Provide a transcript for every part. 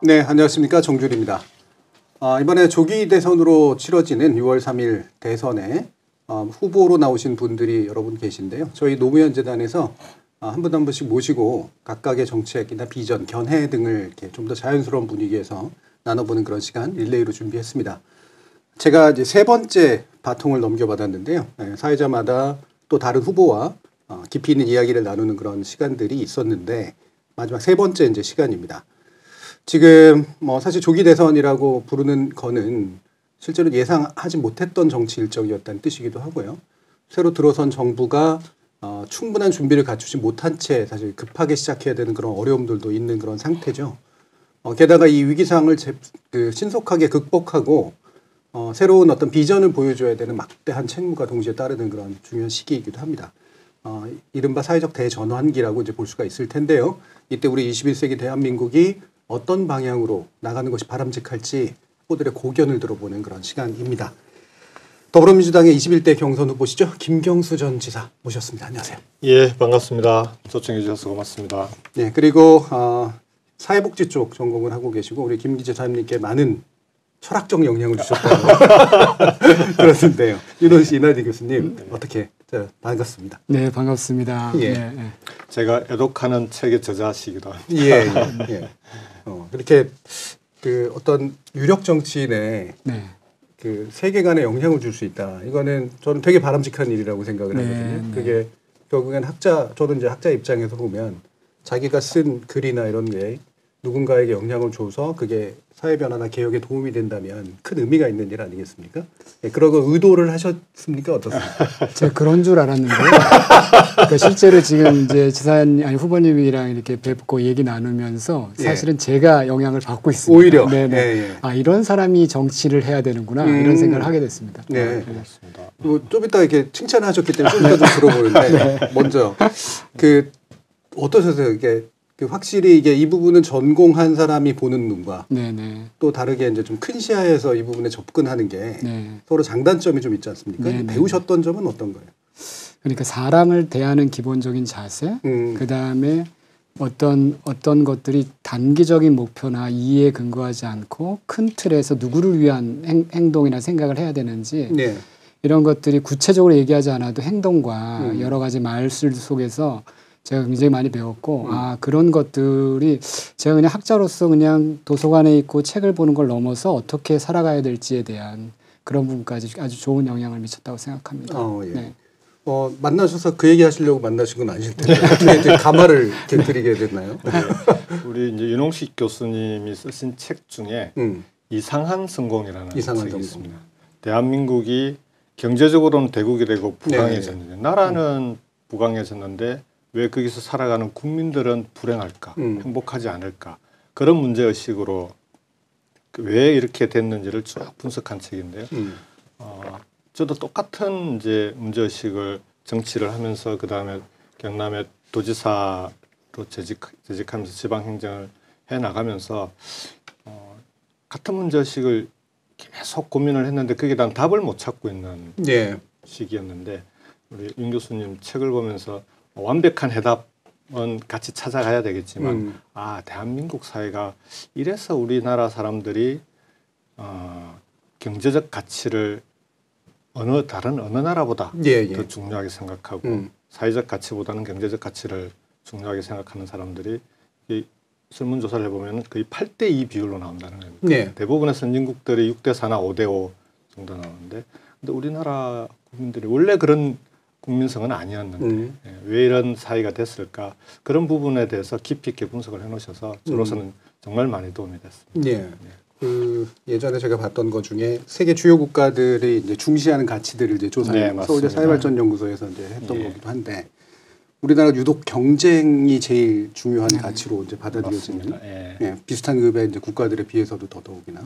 네, 안녕하십니까. 정준입니다. 이번에 조기 대선으로 치러지는 6월 3일 대선에 후보로 나오신 분들이 여러 분 계신데요. 저희 노무현 재단에서 한 분 한 분씩 모시고 각각의 정책이나 비전, 견해 등을 이렇게 좀 더 자연스러운 분위기에서 나눠보는 그런 시간 릴레이로 준비했습니다. 제가 이제 세 번째 바통을 넘겨받았는데요. 사회자마다 또 다른 후보와 깊이 있는 이야기를 나누는 그런 시간들이 있었는데 마지막 세 번째 이제 시간입니다. 지금 사실 조기 대선이라고 부르는 거는 실제로 예상하지 못했던 정치 일정이었다는 뜻이기도 하고요. 새로 들어선 정부가 충분한 준비를 갖추지 못한 채 사실 급하게 시작해야 되는 그런 어려움들도 있는 그런 상태죠. 게다가 이 위기상을 신속하게 극복하고 새로운 어떤 비전을 보여줘야 되는 막대한 책무가 동시에 따르는 그런 중요한 시기이기도 합니다. 이른바 사회적 대전환기라고 이제 볼 수가 있을 텐데요. 이때 우리 21세기 대한민국이 어떤 방향으로 나가는 것이 바람직할지 후보들의 고견을 들어보는 그런 시간입니다. 더불어민주당의 21대 경선 후보시죠. 김경수 전 지사 모셨습니다. 안녕하세요. 예, 반갑습니다. 초청해 주셔서 고맙습니다. 네, 그리고 사회복지 쪽 전공을 하고 계시고 우리 김 지사님께 많은 철학적 영향을 주셨다고 그러는데요. 윤원 씨, 이나디 교수님 어떻게 반갑습니다. 네, 반갑습니다. 예. 네. 제가 애독하는 책의 저자시기도 합니다. 예. 그렇게 어떤 유력 정치인의 그 세계관에 영향을 줄 수 있다. 이거는 저는 되게 바람직한 일이라고 생각을 하거든요. 그게 결국엔 저는 이제 학자 입장에서 보면 자기가 쓴 글이나 이런 게 누군가에게 영향을 줘서 그게 사회 변화나 개혁에 도움이 된다면 큰 의미가 있는 일 아니겠습니까? 네, 그러고 의도를 하셨습니까? 어떻습니까? 제가 그런 줄 알았는데요. 그러니까 실제로 지금 이제 지사님 아니 후보님이랑 이렇게 뵙고 얘기 나누면서 사실은 제가 영향을 받고 있습니다. 오히려. 네네. 예. 이런 사람이 정치를 해야 되는구나 이런 생각을 하게 됐습니다. 네, 고맙습니다. 좀 이따 이렇게 칭찬하셨기 때문에 좀 이따 좀 들어보는데 먼저 어떠셨어요? 이게 확실히 이게 이 부분은 전공한 사람이 보는 눈과 또 다르게 이제 좀 큰 시야에서 이 부분에 접근하는 게 서로 장단점이 좀 있지 않습니까? 배우셨던 점은 어떤 거예요? 그러니까 사람을 대하는 기본적인 자세, 그 다음에 어떤 것들이 단기적인 목표나 이해에 근거하지 않고 큰 틀에서 누구를 위한 행동이나 생각을 해야 되는지 이런 것들이 구체적으로 얘기하지 않아도 행동과 여러 가지 말술 속에서 제가 굉장히 많이 배웠고 그런 것들이 제가 그냥 학자로서 그냥 도서관에 있고 책을 보는 걸 넘어서 어떻게 살아가야 될지에 대한 그런 부분까지 아주 좋은 영향을 미쳤다고 생각합니다. 네. 만나셔서 그 얘기 하시려고 만나신 건 아니실 텐데 어떻게 가마를 드리게 됐나요? 우리 이제 윤홍식 교수님이 쓰신 책 중에 이상한 성공이라는 책이 있습니다. 대한민국이 경제적으로는 대국이 되고 부강해졌는데 나라는 부강해졌는데 왜 거기서 살아가는 국민들은 불행할까, 행복하지 않을까 그런 문제의식으로 왜 이렇게 됐는지를 쭉 분석한 책인데요. 저도 똑같은 이제 문제의식을 정치를 하면서 그 다음에 경남의 도지사로 재직하면서 지방행정을 해 나가면서 같은 문제의식을 계속 고민을 했는데 거기에 대한 답을 못 찾고 있는 시기였는데 우리 윤 교수님 책을 보면서 완벽한 해답은 같이 찾아가야 되겠지만 대한민국 사회가 이래서 우리나라 사람들이 경제적 가치를 다른 어느 나라보다 더 중요하게 생각하고 사회적 가치보다는 경제적 가치를 중요하게 생각하는 사람들이 이 설문조사를 해보면 거의 8대2 비율로 나온다는 겁니다. 대부분의 선진국들이 6대4나 5대5 정도 나오는데 근데 우리나라 국민들이 원래 그런 국민성은 아니었는데 왜 이런 사회가 됐을까 그런 부분에 대해서 깊이 있게 분석을 해놓으셔서 저로서는 정말 많이 도움이 됐습니다. 예전에 제가 봤던 것 중에 세계 주요 국가들이 이제 중시하는 가치들을 이제 조사해서 서울대 사회발전연구소에서 이제 했던 거기도 한데 우리나라 유독 경쟁이 제일 중요한 가치로 이제 받아들여지는 비슷한 급의 이제 국가들에 비해서도 더더욱이나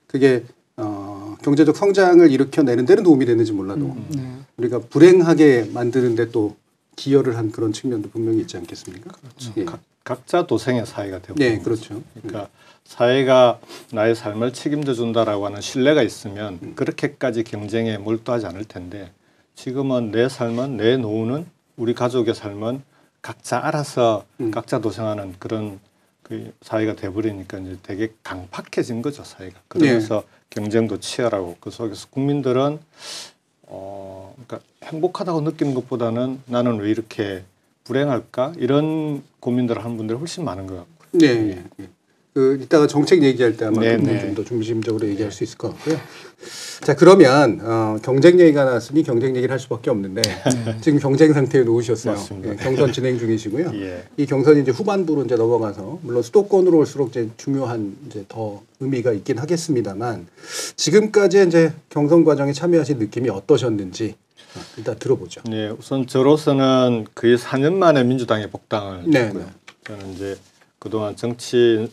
그게 경제적 성장을 일으켜내는 데는 도움이 되는지 몰라도 우리가 불행하게 만드는데 또 기여를 한 그런 측면도 분명히 있지 않겠습니까? 그렇죠. 각자 도생의 사회가 되고 그렇죠. 그러니까 사회가 나의 삶을 책임져 준다라고 하는 신뢰가 있으면 그렇게까지 경쟁에 몰두하지 않을 텐데 지금은 내 삶은 내 노후는 우리 가족의 삶은 각자 알아서 각자 도생하는 그런 그 사회가 돼버리니까 이제 되게 강팍해진 거죠, 사회가. 그러면서 경쟁도 치열하고 그 속에서 국민들은 그러니까 행복하다고 느끼는 것보다는 나는 왜 이렇게 불행할까 이런 고민들을 하는 분들이 훨씬 많은 것 같고요. 네. 그 이따가 정책 얘기할 때 아마 좀 더 중심적으로 얘기할 수 있을 것 같고요. 자, 그러면 경쟁 얘기가 나왔으니 경쟁 얘기를 할 수밖에 없는데 지금 경쟁 상태에 놓으셨어요. 맞습니다. 예, 경선 진행 중이시고요. 예. 이 경선이 이제 후반부로 이제 넘어가서 물론 수도권으로 올수록 이제 중요한 이제 더 의미가 있긴 하겠습니다만 지금까지 이제 경선 과정에 참여하신 느낌이 어떠셨는지 일단 들어보죠. 네, 우선 저로서는 거의 4년 만에 민주당에 복당을 했고요. 저는 이제 그동안 정치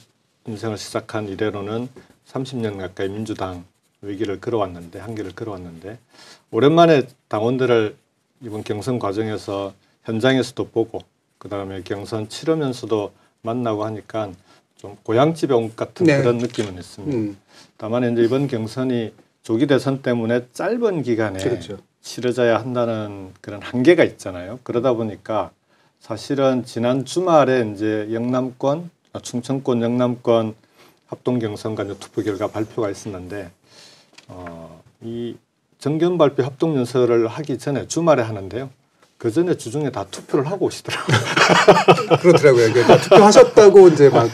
인생을 시작한 이래로는 30년 가까이 민주당 위기를 걸어왔는데 한계를 걸어왔는데 오랜만에 당원들을 이번 경선 과정에서 현장에서도 보고 그다음에 경선 치르면서도 만나고 하니까 좀 고향집에 온 것 같은 그런 느낌은 있습니다. 다만 이제 이번 경선이 조기 대선 때문에 짧은 기간에 치러져야 한다는 그런 한계가 있잖아요. 그러다 보니까 사실은 지난 주말에 이제 영남권, 충청권, 영남권 합동 경선과 이제 투표 결과 발표가 있었는데 이 정견 발표 합동 연설을 하기 전에 주말에 하는데요. 그 전에 주중에 다 투표를 하고 오시더라고요. 그렇더라고요. 그러니까 투표하셨다고 이제 막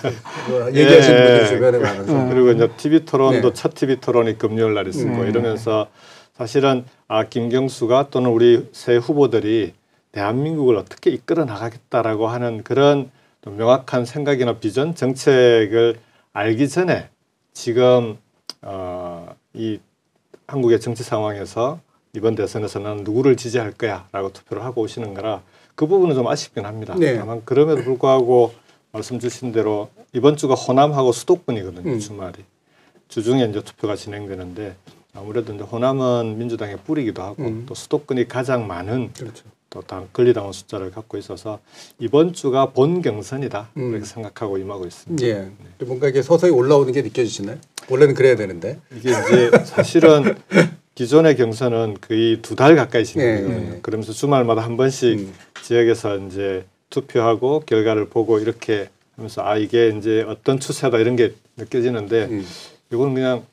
얘기하시는 분들 주변에 많아서. 그리고 이제 TV 토론도 첫 TV 토론이 금요일 날 있었고 이러면서 사실은 김경수가 또는 우리 새 후보들이 대한민국을 어떻게 이끌어 나가겠다라고 하는 그런 좀 명확한 생각이나 비전, 정책을 알기 전에 지금 이 한국의 정치 상황에서 이번 대선에서 나는 누구를 지지할 거야라고 투표를 하고 오시는 거라 그 부분은 좀 아쉽긴 합니다. 다만 그럼에도 불구하고 말씀 주신 대로 이번 주가 호남하고 수도권이거든요. 주말이. 주중에 이제 투표가 진행되는데 아무래도 이제 호남은 민주당의 뿌리기도 하고 또 수도권이 가장 많은 또 권리당원 숫자를 갖고 있어서 이번 주가 본 경선이다 이렇게 생각하고 임하고 있습니다. 예. 뭔가 이게 서서히 올라오는 게 느껴지시나요? 원래는 그래야 되는데 이게 이제 사실은 기존의 경선은 거의 2달 가까이 진행되거든요. 그러면서 주말마다 한 번씩 지역에서 이제 투표하고 결과를 보고 이렇게 하면서 이게 이제 어떤 추세다 이런 게 느껴지는데 이건 그냥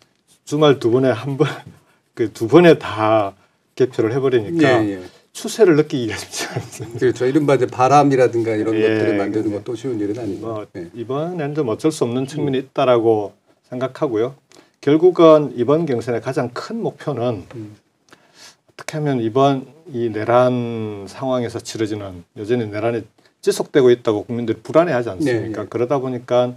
주말 두 번에 한 번 그 두 번에 다 개표를 해버리니까 추세를 느끼기가 쉽지 않습니다. 그렇죠. 이른바 이제 바람이라든가 이런 것들을 만드는 것도 쉬운 일은 아니고 이번에는 좀 어쩔 수 없는 측면이 있다라고 생각하고요. 결국은 이번 경선의 가장 큰 목표는 어떻게 하면 이번 이 내란 상황에서 치러지는 여전히 내란이 지속되고 있다고 국민들이 불안해하지 않습니까? 그러다 보니까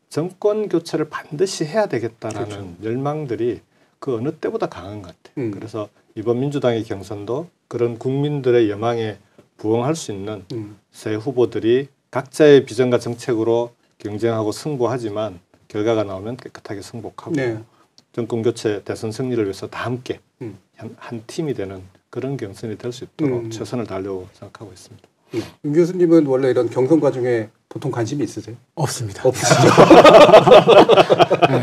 정권 교체를 반드시 해야 되겠다라는 열망들이 그 어느 때보다 강한 것 같아요. 그래서 이번 민주당의 경선도 그런 국민들의 여망에 부응할 수 있는 새 후보들이 각자의 비전과 정책으로 경쟁하고 승부하지만 결과가 나오면 깨끗하게 승복하고 정권 교체 대선 승리를 위해서 다 함께 한 팀이 되는 그런 경선이 될 수 있도록 최선을 다하려고 생각하고 있습니다. 윤 교수님은 원래 이런 경선 과정에 보통 관심이 있으세요? 없습니다. 없으시죠?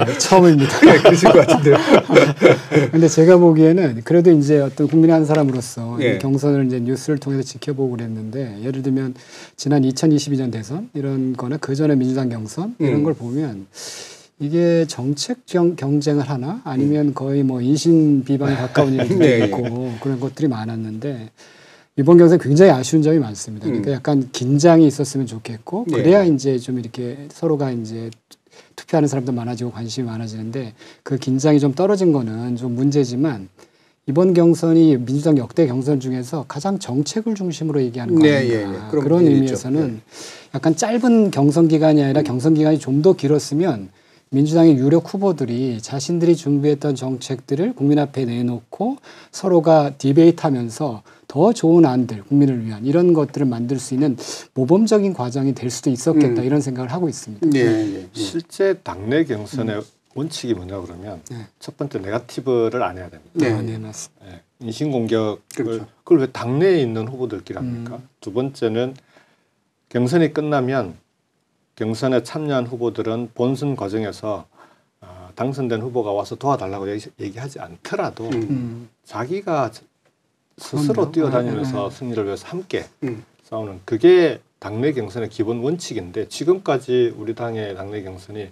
네, 처음입니다. 그러실 것 같은데요. 근데 제가 보기에는 그래도 이제 어떤 국민의 한 사람으로서 이 경선을 이제 뉴스를 통해서 지켜보고 그랬는데 예를 들면 지난 2022년 대선 이런 거나 그 전에 민주당 경선 이런 걸 보면 이게 정책 경쟁을 하나 아니면 거의 뭐 인신 비방에 가까운 일들이 있고 그런 것들이 많았는데 이번 경선 굉장히 아쉬운 점이 많습니다. 그러니까 약간 긴장이 있었으면 좋겠고 그래야 이제 좀 이렇게 서로가 이제 투표하는 사람도 많아지고 관심이 많아지는데 그 긴장이 좀 떨어진 거는 좀 문제지만 이번 경선이 민주당 역대 경선 중에서 가장 정책을 중심으로 얘기하는 거 아닌가. 그런 의미에서는 약간 짧은 경선 기간이 아니라 경선 기간이 좀 더 길었으면 민주당의 유력 후보들이 자신들이 준비했던 정책들을 국민 앞에 내놓고 서로가 디베이트하면서 더 좋은 안들, 국민을 위한 이런 것들을 만들 수 있는 모범적인 과정이 될 수도 있었겠다 이런 생각을 하고 있습니다. 실제 당내 경선의 원칙이 뭐냐 그러면 첫 번째 네거티브를 안 해야 됩니다. 네, 맞습니다. 인신공격을 그걸 왜 당내에 있는 후보들끼리 합니까? 두 번째는 경선이 끝나면 경선에 참여한 후보들은 본선 과정에서 당선된 후보가 와서 도와달라고 얘기하지 않더라도 자기가 스스로 뛰어다니면서 승리를 위해서 함께 싸우는 그게 당내 경선의 기본 원칙인데 지금까지 우리 당의 당내 경선이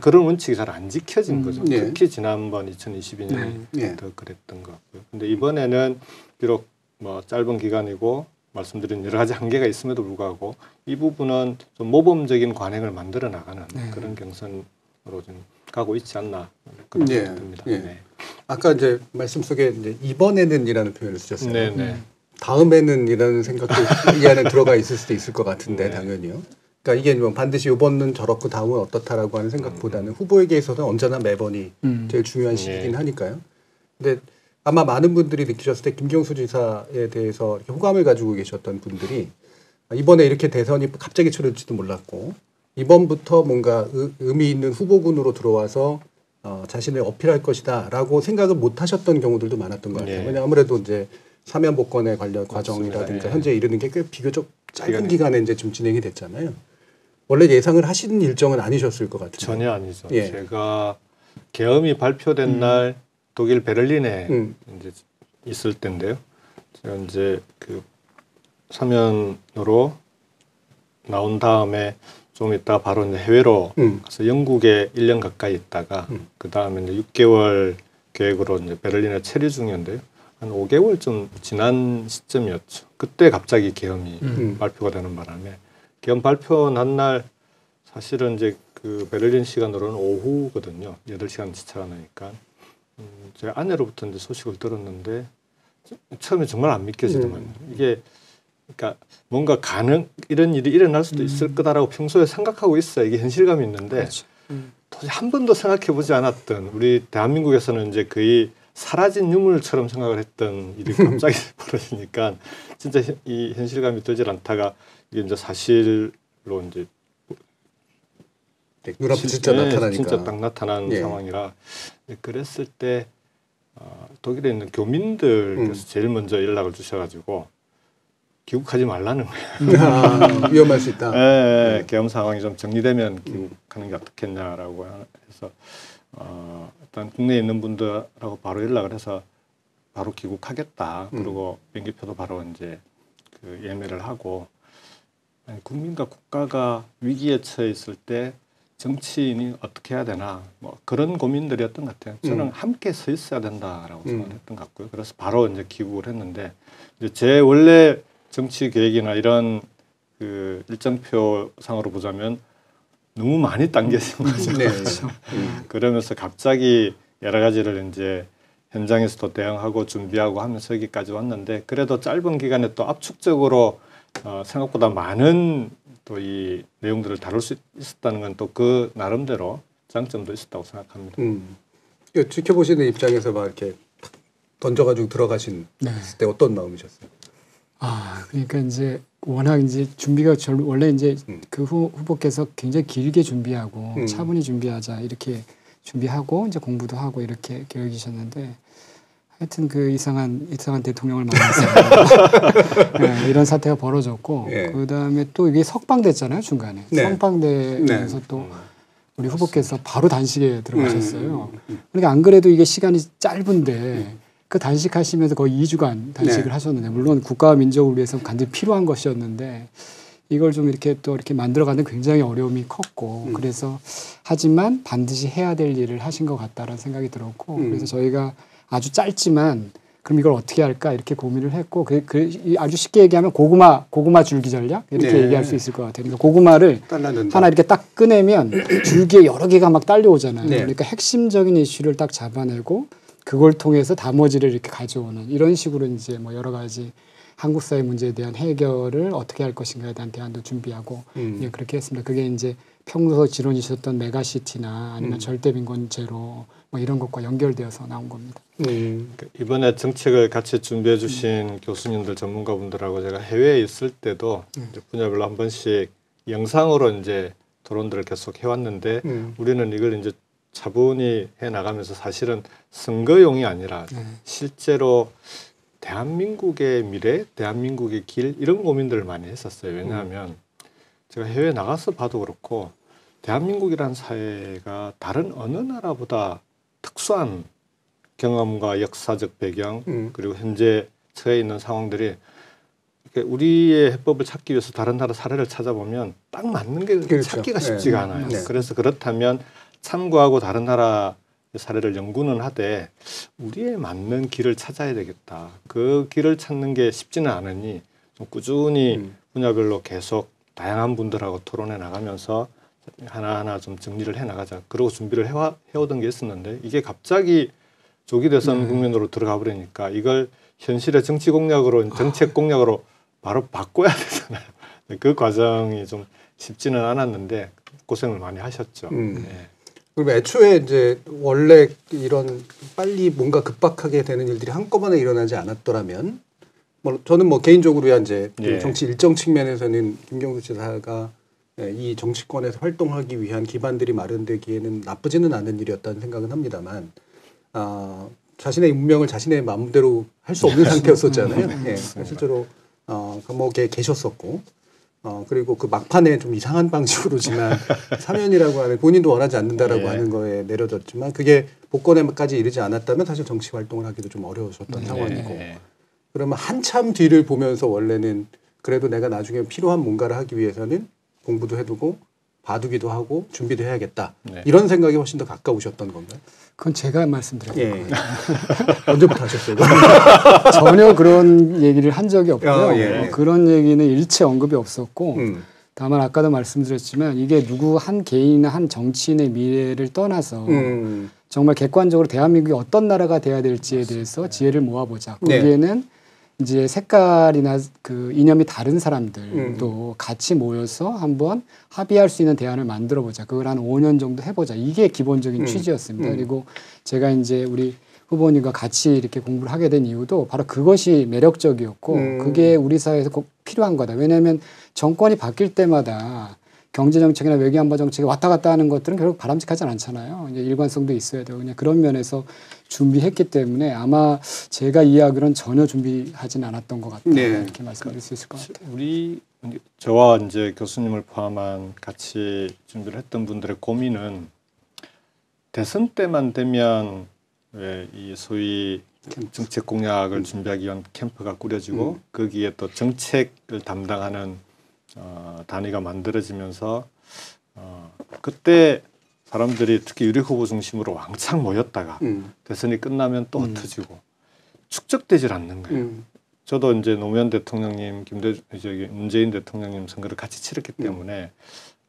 그런 원칙이 잘 안 지켜진 거죠. 예. 특히 지난번 2022년에 더 그랬던 것 같고요. 근데 이번에는 비록 뭐 짧은 기간이고 말씀드린 여러 가지 한계가 있음에도 불구하고 이 부분은 좀 모범적인 관행을 만들어 나가는 그런 경선으로 좀 가고 있지 않나 그런 생각이 듭니다. 네. 아까 이제 말씀 속에 이제 이번에는이라는 표현을 쓰셨어요. 네. 다음에는이라는 생각도 이 안에 들어가 있을 수도 있을 것 같은데 당연히요. 그러니까 이게 뭐 반드시 이번은 저렇고 다음은 어떻다라고 하는 생각보다는 후보에게 있어서는 언제나 매번이 제일 중요한 시기긴 하니까요. 근데 아마 많은 분들이 느끼셨을 때 김경수 지사에 대해서 이렇게 호감을 가지고 계셨던 분들이 이번에 이렇게 대선이 갑자기 치러질지도 몰랐고 이번부터 뭔가 의미 있는 후보군으로 들어와서 자신을 어필할 것이다라고 생각을 못 하셨던 경우들도 많았던 것 같아요. 왜냐하면 아무래도 이제 사면 복권에 관련 과정이라든가 현재 이르는 게 꽤 비교적 짧은 기간에 이제 좀 진행이 됐잖아요. 원래 예상을 하시는 일정은 아니셨을 것 같은데. 전혀 아니죠. 제가 계엄이 발표된 날 독일 베를린에 이제 있을 때인데요. 제가 이제 그 사면으로 나온 다음에 좀 있다 바로 이제 해외로 가서 영국에 1년 가까이 있다가 그 다음에 이제 6개월 계획으로 이제 베를린에 체류 중이었는데요. 한 5개월 좀 지난 시점이었죠. 그때 갑자기 계엄이 발표가 되는 바람에 계엄 발표 난 날 사실은 이제 그 베를린 시간으로는 오후거든요. 8시간 지차가 나니까. 제 아내로부터 이제 소식을 들었는데 처음에 정말 안 믿겨지더만요. 이게 그러니까 뭔가 이런 일이 일어날 수도 있을 거다라고 평소에 생각하고 있어야 이게 현실감이 있는데 도저히 한 번도 생각해 보지 않았던 우리 대한민국에서는 이제 거의 사라진 유물처럼 생각을 했던 일이 갑자기 벌어지니까 진짜 이 현실감이 들질 않다가 이게 이제 사실로 이제 눈앞에 진짜 나타나니까 진짜 딱 나타난 상황이라 그랬을 때 독일에 있는 교민들께서 제일 먼저 연락을 주셔가지고 귀국하지 말라는 거예요. 위험할 수 있다. 계엄 상황이 좀 정리되면 귀국하는 게 어떻겠냐라고 해서 일단 국내에 있는 분들하고 바로 연락을 해서 바로 귀국하겠다. 그리고 비행기표도 바로 이제 그 예매를 하고 국민과 국가가 위기에 처해 있을 때 정치인이 어떻게 해야 되나 뭐 그런 고민들이었던 것 같아요. 저는 함께 서 있어야 된다라고 생각했던 것 같고요. 그래서 바로 이제 귀국을 했는데 이제 제 원래 정치 계획이나 이런 그 일정표 상으로 보자면 너무 많이 당겨진 거죠. 그러면서 갑자기 여러 가지를 이제 현장에서도 대응하고 준비하고 하면서 여기까지 왔는데 그래도 짧은 기간에 또 압축적으로 생각보다 많은 또 이 내용들을 다룰 수 있었다는 건 또 그 나름대로 장점도 있었다고 생각합니다. 지켜보시는 입장에서 막 이렇게 던져가지고 들어가신 때 어떤 마음이셨어요? 그러니까 이제 워낙 이제 준비가 원래 이제 그 후보께서 굉장히 길게 준비하고 차분히 준비하자 이렇게 준비하고 이제 공부도 하고 이렇게 계획이셨는데 하여튼 그 이상한 대통령을 만났어요. 이런 사태가 벌어졌고 그 다음에 또 이게 석방됐잖아요 중간에. 석방되면서 또 우리 후보께서 바로 단식에 들어가셨어요. 그러니까 안 그래도 이게 시간이 짧은데 그 단식하시면서 거의 2주간 단식을 하셨는데 물론 국가와 민족을 위해서 간절히 필요한 것이었는데 이걸 좀 이렇게 또 이렇게 만들어가는 굉장히 어려움이 컸고 그래서 하지만 반드시 해야 될 일을 하신 것 같다라는 생각이 들었고 그래서 저희가 아주 짧지만 그럼 이걸 어떻게 할까 이렇게 고민을 했고 아주 쉽게 얘기하면 고구마 줄기 전략 이렇게 얘기할 수 있을 것 같아요. 그러니까 고구마를 하나 이렇게 딱 꺼내면 줄기에 여러 개가 막 딸려오잖아요. 그러니까 핵심적인 이슈를 딱 잡아내고 그걸 통해서 나머지를 이렇게 가져오는 이런 식으로 이제 뭐 여러 가지 한국 사회 문제에 대한 해결을 어떻게 할 것인가에 대한 대안도 준비하고 그렇게 했습니다. 그게 이제 평소 지론이셨던 메가시티나 아니면 절대빈곤 제로 뭐 이런 것과 연결되어서 나온 겁니다. 이번에 정책을 같이 준비해 주신 교수님들 전문가분들하고 제가 해외에 있을 때도 이제 분야별로 한 번씩 영상으로 이제 토론들을 계속 해왔는데 우리는 이걸 이제 차분히 해 나가면서 사실은 선거용이 아니라 실제로 대한민국의 미래, 대한민국의 길 이런 고민들을 많이 했었어요. 왜냐하면 제가 해외에 나가서 봐도 그렇고 대한민국이라는 사회가 다른 어느 나라보다 특수한 경험과 역사적 배경 그리고 현재 처해 있는 상황들이 우리의 해법을 찾기 위해서 다른 나라 사례를 찾아보면 딱 맞는 게 그렇죠. 찾기가 쉽지가 않아요. 네. 그래서 그렇다면 참고하고 다른 나라 사례를 연구는 하되 우리에 맞는 길을 찾아야 되겠다. 그 길을 찾는 게 쉽지는 않으니 좀 꾸준히 분야별로 계속 다양한 분들하고 토론해 나가면서 하나하나 좀 정리를 해 나가자. 그러고 준비를 해오던 게 있었는데 이게 갑자기 조기 대선 국면으로 들어가 버리니까 이걸 현실의 정치 공약으로 정책 공약으로 바로 바꿔야 되잖아요. 그 과정이 좀 쉽지는 않았는데 고생을 많이 하셨죠. 네. 그럼 애초에 이제 원래 이런 빨리 뭔가 급박하게 되는 일들이 한꺼번에 일어나지 않았더라면 뭐 저는 뭐 개인적으로야 이제 예. 정치 일정 측면에서는 김경수 지사가 이 정치권에서 활동하기 위한 기반들이 마련되기에는 나쁘지는 않은 일이었다는 생각은 합니다만 자신의 운명을 자신의 마음대로 할 수 없는 상태였었잖아요. 예, 실제로 감옥에 계셨었고 그리고 그 막판에 좀 이상한 방식으로지만 사면이라고 하는 본인도 원하지 않는다라고 예. 하는 거에 내려졌지만 그게 복권에까지 이르지 않았다면 사실 정치 활동을 하기도 좀 어려우셨던 상황이고 그러면 한참 뒤를 보면서 원래는 그래도 내가 나중에 필요한 뭔가를 하기 위해서는 공부도 해두고 봐두기도 하고 준비도 해야겠다. 네. 이런 생각이 훨씬 더 가까우셨던 건가요? 그건 제가 말씀드린 거예요. 언제부터 하셨어요? 전혀 그런 얘기를 한 적이 없고요. 예. 그런 얘기는 일체 언급이 없었고 다만 아까도 말씀드렸지만 이게 누구 한 개인이나 한 정치인의 미래를 떠나서 정말 객관적으로 대한민국이 어떤 나라가 돼야 될지에 대해서 지혜를 모아보자. 거기에는 이제 색깔이나 그 이념이 다른 사람들도 같이 모여서 한번 합의할 수 있는 대안을 만들어 보자. 그걸 한 5년 정도 해보자. 이게 기본적인 취지였습니다. 그리고 제가 이제 우리 후보님과 같이 이렇게 공부를 하게 된 이유도 바로 그것이 매력적이었고 그게 우리 사회에서 꼭 필요한 거다. 왜냐하면 정권이 바뀔 때마다 경제 정책이나 외교 안보 정책이 왔다 갔다 하는 것들은 결국 바람직하지 않잖아요. 이제 일관성도 있어야 되고 그냥 그런 면에서 준비했기 때문에 아마 제가 이해하기로는 전혀 준비하진 않았던 것 같다. 이렇게 말씀드릴 수 있을 것 같아요. 우리 저와 이제 교수님을 포함한 같이 준비를 했던 분들의 고민은 대선 때만 되면 왜 이 소위 정책 공약을 준비하기 위한 캠프가 꾸려지고 거기에 또 정책을 담당하는 단위가 만들어지면서 그때 사람들이 특히 유력 후보 중심으로 왕창 모였다가 대선이 끝나면 또 흩어지고 축적되질 않는 거예요. 저도 이제 노무현 대통령님, 문재인 대통령님 선거를 같이 치렀기 때문에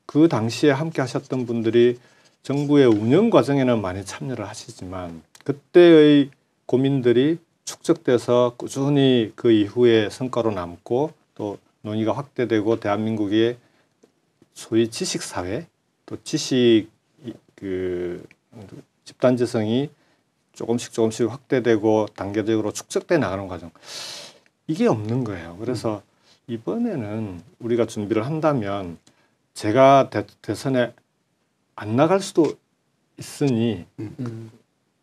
그 당시에 함께 하셨던 분들이 정부의 운영 과정에는 많이 참여를 하시지만 그때의 고민들이 축적돼서 꾸준히 그 이후에 성과로 남고 또 논의가 확대되고 대한민국의 소위 지식 사회 또 지식 그 집단지성이 조금씩 확대되고 단계적으로 축적돼 나가는 과정 이게 없는 거예요. 그래서 이번에는 우리가 준비를 한다면 제가 대선에 안 나갈 수도 있으니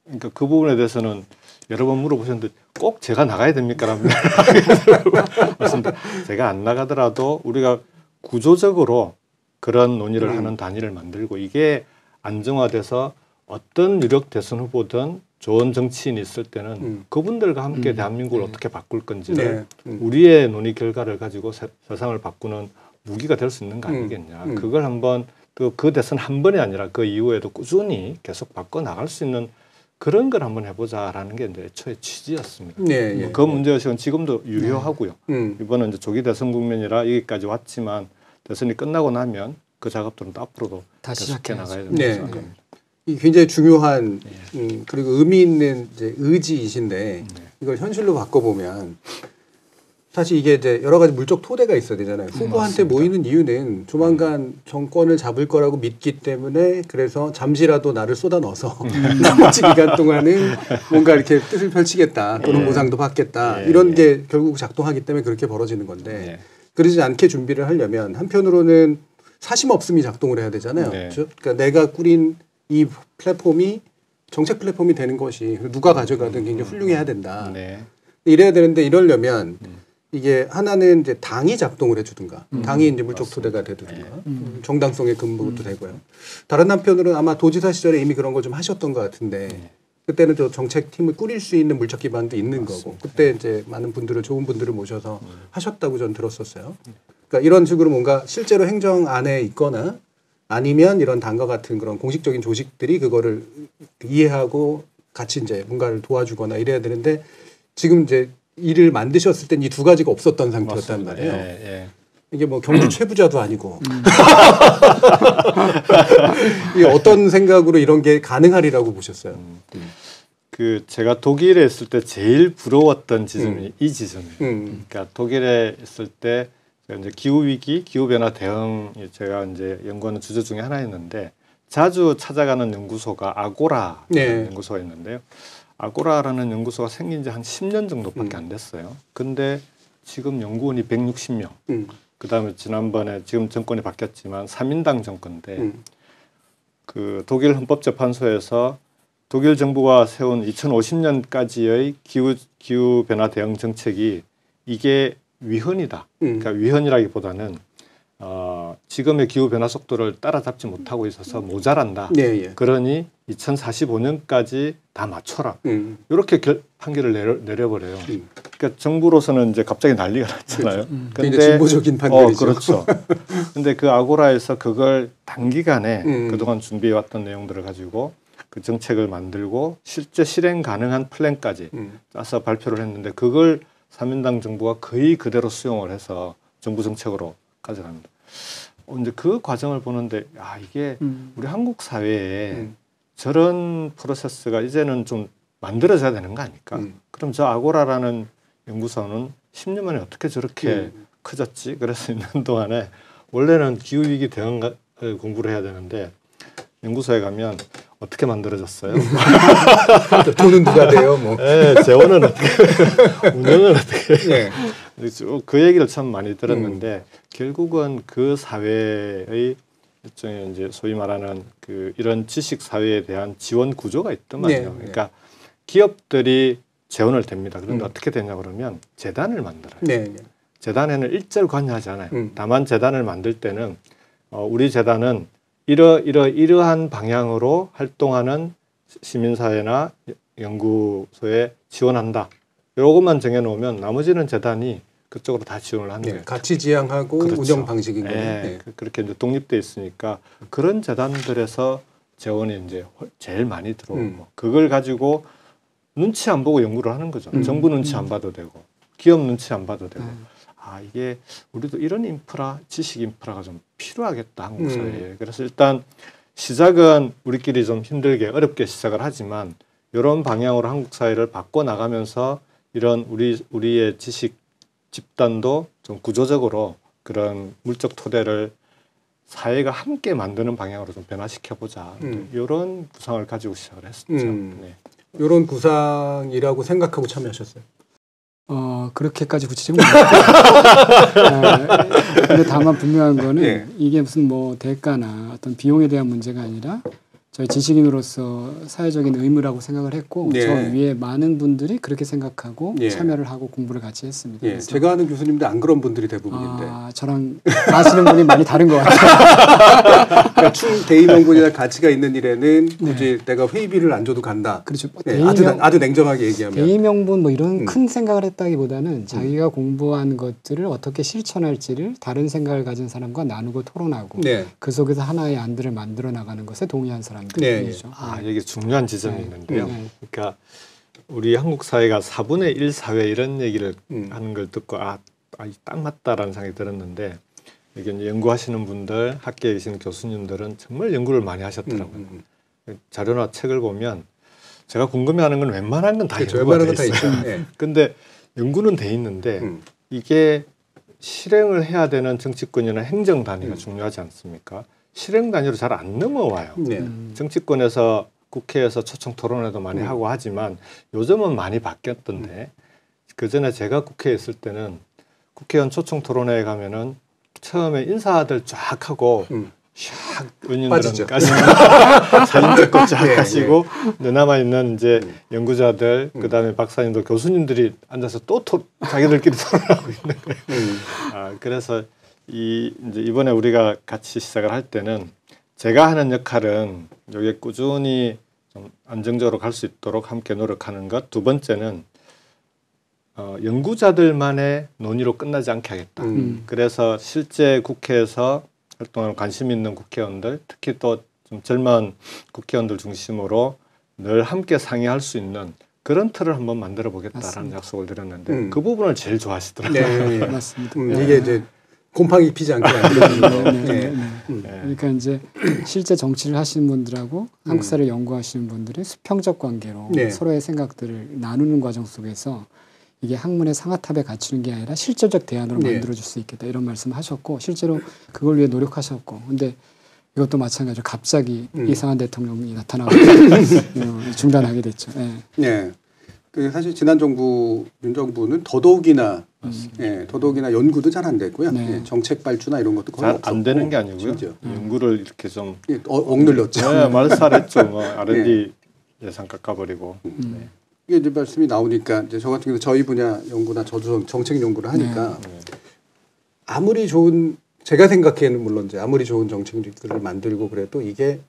그러니까 그 부분에 대해서는 여러 번 물어보셨는데 꼭 제가 나가야 됩니까? 라는 말씀인데 제가 안 나가더라도 우리가 구조적으로 그런 논의를 하는 단위를 만들고 이게 안정화돼서 어떤 유력 대선 후보든 좋은 정치인이 있을 때는 그분들과 함께 대한민국을 어떻게 바꿀 건지를 우리의 논의 결과를 가지고 세상을 바꾸는 무기가 될 수 있는 거 아니겠냐. 그걸 한번 그 대선 한 번이 아니라 그 이후에도 꾸준히 계속 바꿔 나갈 수 있는 그런 걸 한번 해보자라는 게 이제 애초에 취지였습니다. 그 문제의식은 지금도 유효하고요. 이번은 이제 조기 대선 국면이라 여기까지 왔지만 대선이 끝나고 나면 그 작업들은 또 앞으로도 계속해 나가야 된다고 생각합니다. 굉장히 중요한 그리고 의미 있는 이제 의지이신데 이걸 현실로 바꿔보면 사실 이게 이제 여러 가지 물적 토대가 있어야 되잖아요. 후보한테 모이는 이유는 조만간 정권을 잡을 거라고 믿기 때문에 그래서 잠시라도 나를 쏟아 넣어서 나머지 기간 동안은 뭔가 이렇게 뜻을 펼치겠다 또는 보상도 받겠다 이런 게 결국 작동하기 때문에 그렇게 벌어지는 건데 그러지 않게 준비를 하려면 한편으로는 사심 없음이 작동을 해야 되잖아요. 그렇죠? 그러니까 내가 꾸린 이 플랫폼이 정책 플랫폼이 되는 것이 누가 가져가든 굉장히 훌륭해야 된다. 이래야 되는데 이러려면 이게 하나는 이제 당이 작동을 해주든가, 당이 이제 물적 토대가 되든가, 정당성의 근거도 되고요. 다른 한편으로는 아마 도지사 시절에 이미 그런 걸 좀 하셨던 것 같은데 그때는 저 정책팀을 꾸릴 수 있는 물적 기반도 있는 맞습니다. 거고 그때 이제 많은 분들을 좋은 분들을 모셔서 하셨다고 전 들었었어요. 그러니까 이런 식으로 뭔가 실제로 행정 안에 있거나 아니면 이런 당과 같은 그런 공식적인 조직들이 그거를 이해하고 같이 이제 뭔가를 도와주거나 이래야 되는데 지금 이제 일을 만드셨을 땐 이 두 가지가 없었던 상태였단 말이에요. 예. 이게 뭐 경주 최부자도 아니고 이게 어떤 생각으로 이런 게 가능하리라고 보셨어요? 그 제가 독일에 있을 때 제일 부러웠던 지점이 이 지점이에요. 그러니까 독일에 있을 때 제가 이제 기후 위기, 기후 변화 대응 제가 이제 연구하는 주제 중에 하나였는데 자주 찾아가는 연구소가 아고라 연구소가 있는데요. 아고라라는 연구소가 생긴 지 한 10년 정도밖에 안 됐어요. 근데 지금 연구원이 160명. 그다음에 지난번에 지금 정권이 바뀌었지만 3인당 정권인데 그 독일 헌법재판소에서 독일 정부가 세운 2050년까지의 기후 변화 대응 정책이 이게 위헌이다. 그러니까 위헌이라기보다는 지금의 기후 변화 속도를 따라잡지 못하고 있어서 모자란다. 그러니 2045년까지 다 맞춰라. 이렇게 판결을 내려버려요. 그러니까 정부로서는 이제 갑자기 난리가 났잖아요. 근데 진보적인 판결이죠. 그렇죠. 근데 그 아고라에서 그걸 단기간에 그동안 준비해왔던 내용들을 가지고 그 정책을 만들고 실제 실행 가능한 플랜까지 짜서 발표를 했는데 그걸 3인당 정부가 거의 그대로 수용을 해서 정부 정책으로 가져갑니다. 이제 그 과정을 보는데 이게 우리 한국 사회에 저런 프로세스가 이제는 좀 만들어져야 되는 거 아닐까? 그럼 저 아고라라는 연구소는 10년 만에 어떻게 저렇게 커졌지? 그래서 있는 동안에 원래는 기후위기 대응을 공부를 해야 되는데 연구소에 가면 어떻게 만들어졌어요? 돈은 누가 돼요? 뭐. 네, 재원은 어떻게, 운영은 어떻게. 그 얘기를 참 많이 들었는데 결국은 그 사회의 일종의 이제 소위 말하는 그 이런 지식 사회에 대한 지원 구조가 있단 말이에요. 그러니까 기업들이 재원을 댑니다. 그런데 어떻게 되냐 그러면 재단을 만들어요. 재단에는 일절 관여하지 않아요. 다만 재단을 만들 때는 우리 재단은 이러한 방향으로 활동하는 시민사회나 연구소에 지원한다. 이것만 정해놓으면 나머지는 재단이 그쪽으로 다 지원을 하는 거예요. 가치 지향하고 그렇죠. 운영 방식인 거예요. 그렇게 이제 독립돼 있으니까 그런 재단들에서 재원이 이제 제일 많이 들어오고 그걸 가지고 눈치 안 보고 연구를 하는 거죠. 정부 눈치 안 봐도 되고 기업 눈치 안 봐도 되고. 이게 우리도 이런 인프라, 지식 인프라가 좀 필요하겠다 한국 사회에. 그래서 일단 시작은 우리끼리 좀 힘들게 어렵게 시작을 하지만 이런 방향으로 한국 사회를 바꿔 나가면서 이런 우리의 지식 집단도 좀 구조적으로 그런 물적 토대를 사회가 함께 만드는 방향으로 좀 변화시켜 보자. 이런 구상을 가지고 시작을 했었죠. 이런 구상이라고 생각하고 참여하셨어요? 그렇게까지 구체적으로 못했어요. 근데 다만 분명한 거는 이게 무슨 뭐 대가나 어떤 비용에 대한 문제가 아니라 저희 지식인으로서 사회적인 의무라고 생각을 했고 저 위에 많은 분들이 그렇게 생각하고 참여를 하고 공부를 같이 했습니다. 제가 아는 교수님들 안 그런 분들이 대부분인데 저랑 아시는 분이 많이 다른 것 같아요. 그러니까 대의명분이나 가치가 있는 일에는 굳이 내가 회의비를 안 줘도 간다. 그렇죠. 아주 냉정하게 얘기하면 대의명분 뭐 이런 큰 생각을 했다기보다는 자기가 공부한 것들을 어떻게 실천할지를 다른 생각을 가진 사람과 나누고 토론하고 그 속에서 하나의 안들을 만들어 나가는 것에 동의한 사람. 여기 중요한 지점이 있는데요. 그러니까 우리 한국 사회가 4분의 1 사회 이런 얘기를 하는 걸 듣고 딱 맞다라는 생각이 들었는데 여기 이제 연구하시는 분들, 학계에 계신 교수님들은 정말 연구를 많이 하셨더라고요. 자료나 책을 보면 제가 궁금해하는 건 웬만한 건 다 연구가 돼 있어요. 근데 연구는 돼 있는데 이게 실행을 해야 되는 정치권이나 행정 단위가 중요하지 않습니까? 실행 단위로 잘 안 넘어와요. 정치권에서 국회에서 초청 토론회도 많이 하고 하지만 요즘은 많이 바뀌었던데 그 전에 제가 국회에 있을 때는 국회의원 초청 토론회에 가면은 처음에 인사들 쫙 하고 샥 의원님들은까지 사진 찍고 쫙 하시고 남아 있는 이제 연구자들 그다음에 박사님들 교수님들이 앉아서 또 자기들끼리 토론하고 있는 거예요. 그래서 이제 이번에 우리가 같이 시작을 할 때는 제가 하는 역할은 여기에 꾸준히 좀 안정적으로 갈 수 있도록 함께 노력하는 것. 두 번째는 연구자들만의 논의로 끝나지 않게 하겠다. 그래서 실제 국회에서 활동하는 관심 있는 국회의원들, 특히 또 좀 젊은 국회의원들 중심으로 늘 함께 상의할 수 있는 그런 틀을 한번 만들어 보겠다라는 맞습니다. 약속을 드렸는데 그 부분을 제일 좋아하시더라고요. 네, 맞습니다. 이게 이제 곰팡이 피지 않게 그러니까 이제 실제 정치를 하시는 분들하고 한국사를 연구하시는 분들이 수평적 관계로 서로의 생각들을 나누는 과정 속에서 이게 학문의 상아탑에 갖추는 게 아니라 실질적 대안으로 만들어줄 수 있겠다 이런 말씀하셨고 실제로 그걸 위해 노력하셨고 근데 이것도 마찬가지로 갑자기 이상한 대통령이 나타나고 중단하게 됐죠. 네. 그 사실 지난 정부 윤 정부는 더더욱이나 더더욱이나 연구도 잘 안 됐고요. 정책 발주나 이런 것도 거의 잘 안 되는 게 아니고요. 연구를 이렇게 좀 억눌렸죠. 네, 말살했죠. 뭐 R&D 예산 깎아버리고. 이게 이제 말씀이 나오니까 이제 저 같은 경우 저희 분야 연구나 저도 정책 연구를 하니까 아무리 좋은 제가 생각하기에는 물론 이제 아무리 좋은 정책들을 만들고 그래도 이게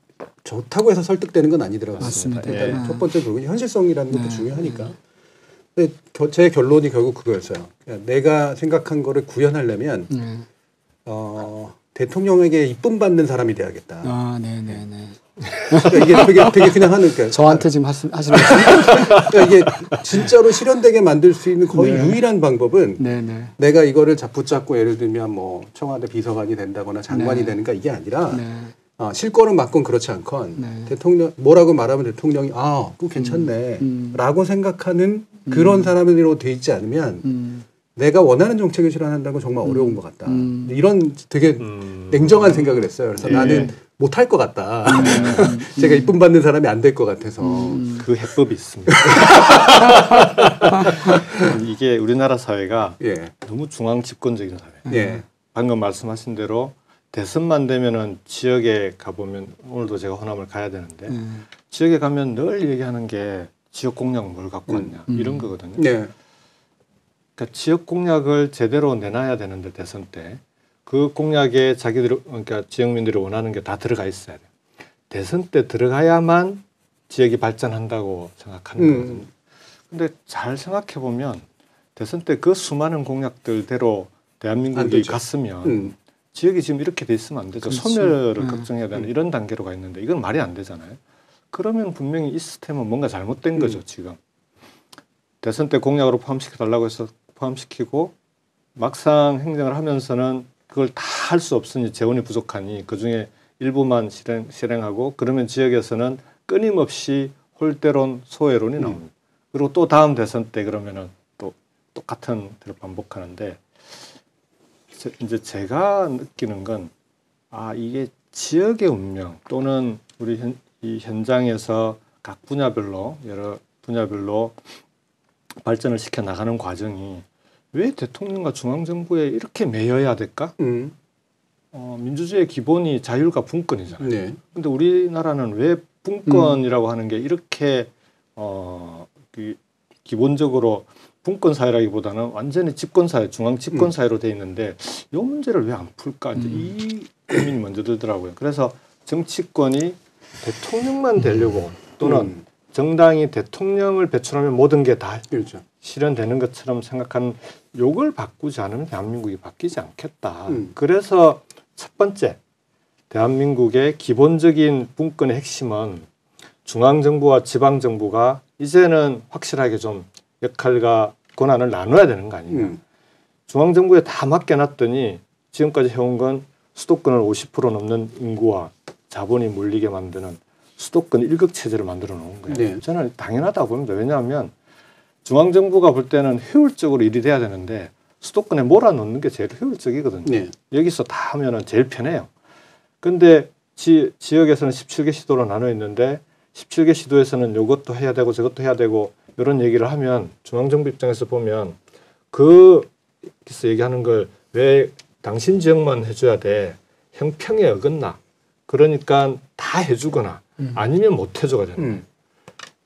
좋다고 해서 설득되는 건 아니더라고요. 맞습니다. 일단 첫 번째 부분이 현실성이라는 것도 중요하니까. 근데 제 결론이 결국 그거였어요. 그러니까 내가 생각한 거를 구현하려면 대통령에게 이쁨 받는 사람이 돼야겠다. 아, 네네네. 그러니까 이게 되게 그냥 하는 거예요. 저한테 지금 하시는 그러니까 이게 진짜로 실현되게 만들 수 있는 거의 유일한 방법은 내가 이거를 붙잡고 예를 들면 뭐 청와대 비서관이 된다거나 장관이 되는가 이게 아니라 실권은 맞건 그렇지 않건 대통령 뭐라고 말하면 대통령이 그거 괜찮네라고 생각하는 그런 사람으로 돼 있지 않으면 내가 원하는 정책을 실현한다는 건 정말 어려운 것 같다. 이런 되게 냉정한 생각을 했어요. 그래서 나는 못할 것 같다. 제가 이쁨 받는 사람이 안 될 것 같아서. 그 해법이 있습니다. 이게 우리나라 사회가 너무 중앙 집권적인 사회. 방금 말씀하신 대로 대선만 되면은 지역에 가보면 오늘도 제가 호남을 가야 되는데 지역에 가면 늘 얘기하는 게 지역 공약 뭘 갖고 왔냐 이런 거거든요. 그러니까 지역 공약을 제대로 내놔야 되는데 대선 때 그 공약에 자기들 그러니까 지역민들이 원하는 게 다 들어가 있어야 돼요. 대선 때 들어가야만 지역이 발전한다고 생각하는 거거든요. 근데 잘 생각해 보면 대선 때 그 수많은 공약들대로 대한민국이 갔으면 지역이 지금 이렇게 돼 있으면 안 되죠. 소멸을 걱정해야 되는 이런 단계로 가 있는데 이건 말이 안 되잖아요. 그러면 분명히 이 시스템은 뭔가 잘못된 거죠. 지금 대선 때 공약으로 포함시켜달라고 해서 포함시키고 막상 행정을 하면서는 그걸 다 할 수 없으니 재원이 부족하니 그중에 일부만 실행하고 그러면 지역에서는 끊임없이 홀대론 소외론이 나옵니다. 그리고 또 다음 대선 때 그러면은 또 똑같은 대로 반복하는데 이제 제가 느끼는 건 이게 지역의 운명 또는 우리 이 현장에서 각 분야별로 여러 분야별로 발전을 시켜 나가는 과정이 왜 대통령과 중앙정부에 이렇게 매여야 될까? 민주주의의 기본이 자율과 분권이잖아요. 근데 우리나라는 왜 분권이라고 하는 게 이렇게 기본적으로 분권 사회라기보다는 완전히 집권 사회, 중앙 집권 사회로 돼 있는데 이 문제를 왜 안 풀까? 이제 이 고민이 먼저 들더라고요. 그래서 정치권이 대통령만 되려고 또는 정당이 대통령을 배출하면 모든 게 다 실현되는 것처럼 생각하는 요걸 바꾸지 않으면 대한민국이 바뀌지 않겠다. 그래서 첫 번째 대한민국의 기본적인 분권의 핵심은 중앙정부와 지방정부가 이제는 확실하게 좀 역할과 권한을 나눠야 되는 거 아니냐. 중앙정부에 다 맡겨놨더니 지금까지 해온 건 수도권을 50% 넘는 인구와 자본이 몰리게 만드는 수도권 일극체제를 만들어 놓은 거예요. 저는 당연하다고 봅니다. 왜냐하면 중앙정부가 볼 때는 효율적으로 일이 돼야 되는데 수도권에 몰아넣는 게 제일 효율적이거든요. 여기서 다 하면은 제일 편해요. 근데 지역에서는 17개 시도로 나눠 있는데 17개 시도에서는 이것도 해야 되고 저것도 해야 되고 이런 얘기를 하면 중앙정부 입장에서 보면 그래서 얘기하는 걸 왜 당신 지역만 해줘야 돼. 형평에 어긋나. 그러니까 다 해주거나 아니면 못 해줘가 되는 거예요.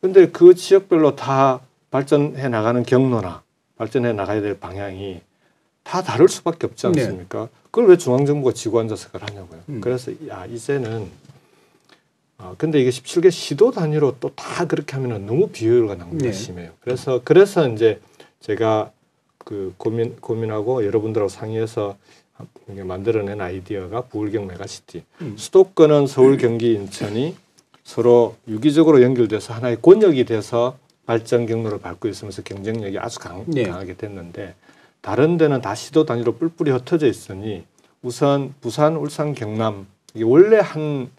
근데 그 지역별로 다 발전해 나가는 경로나 발전해 나가야 될 방향이 다 다를 수밖에 없지 않습니까? 그걸 왜 중앙정부가 지고 앉아서 그걸 하냐고요. 그래서 이제는 근데 이게 17개 시도 단위로 또 다 그렇게 하면은 너무 비효율가 나는 게 심해요. 그래서 이제 제가 그 고민하고 여러분들하고 상의해서 만들어낸 아이디어가 부울경 메가시티. 수도권은 서울, 경기, 인천이 서로 유기적으로 연결돼서 하나의 권역이 돼서 발전 경로를 밟고 있으면서 경쟁력이 아주 강하게 됐는데 다른 데는 다 시도 단위로 뿔뿔이 흩어져 있으니 우선 부산, 울산, 경남 이게 원래 한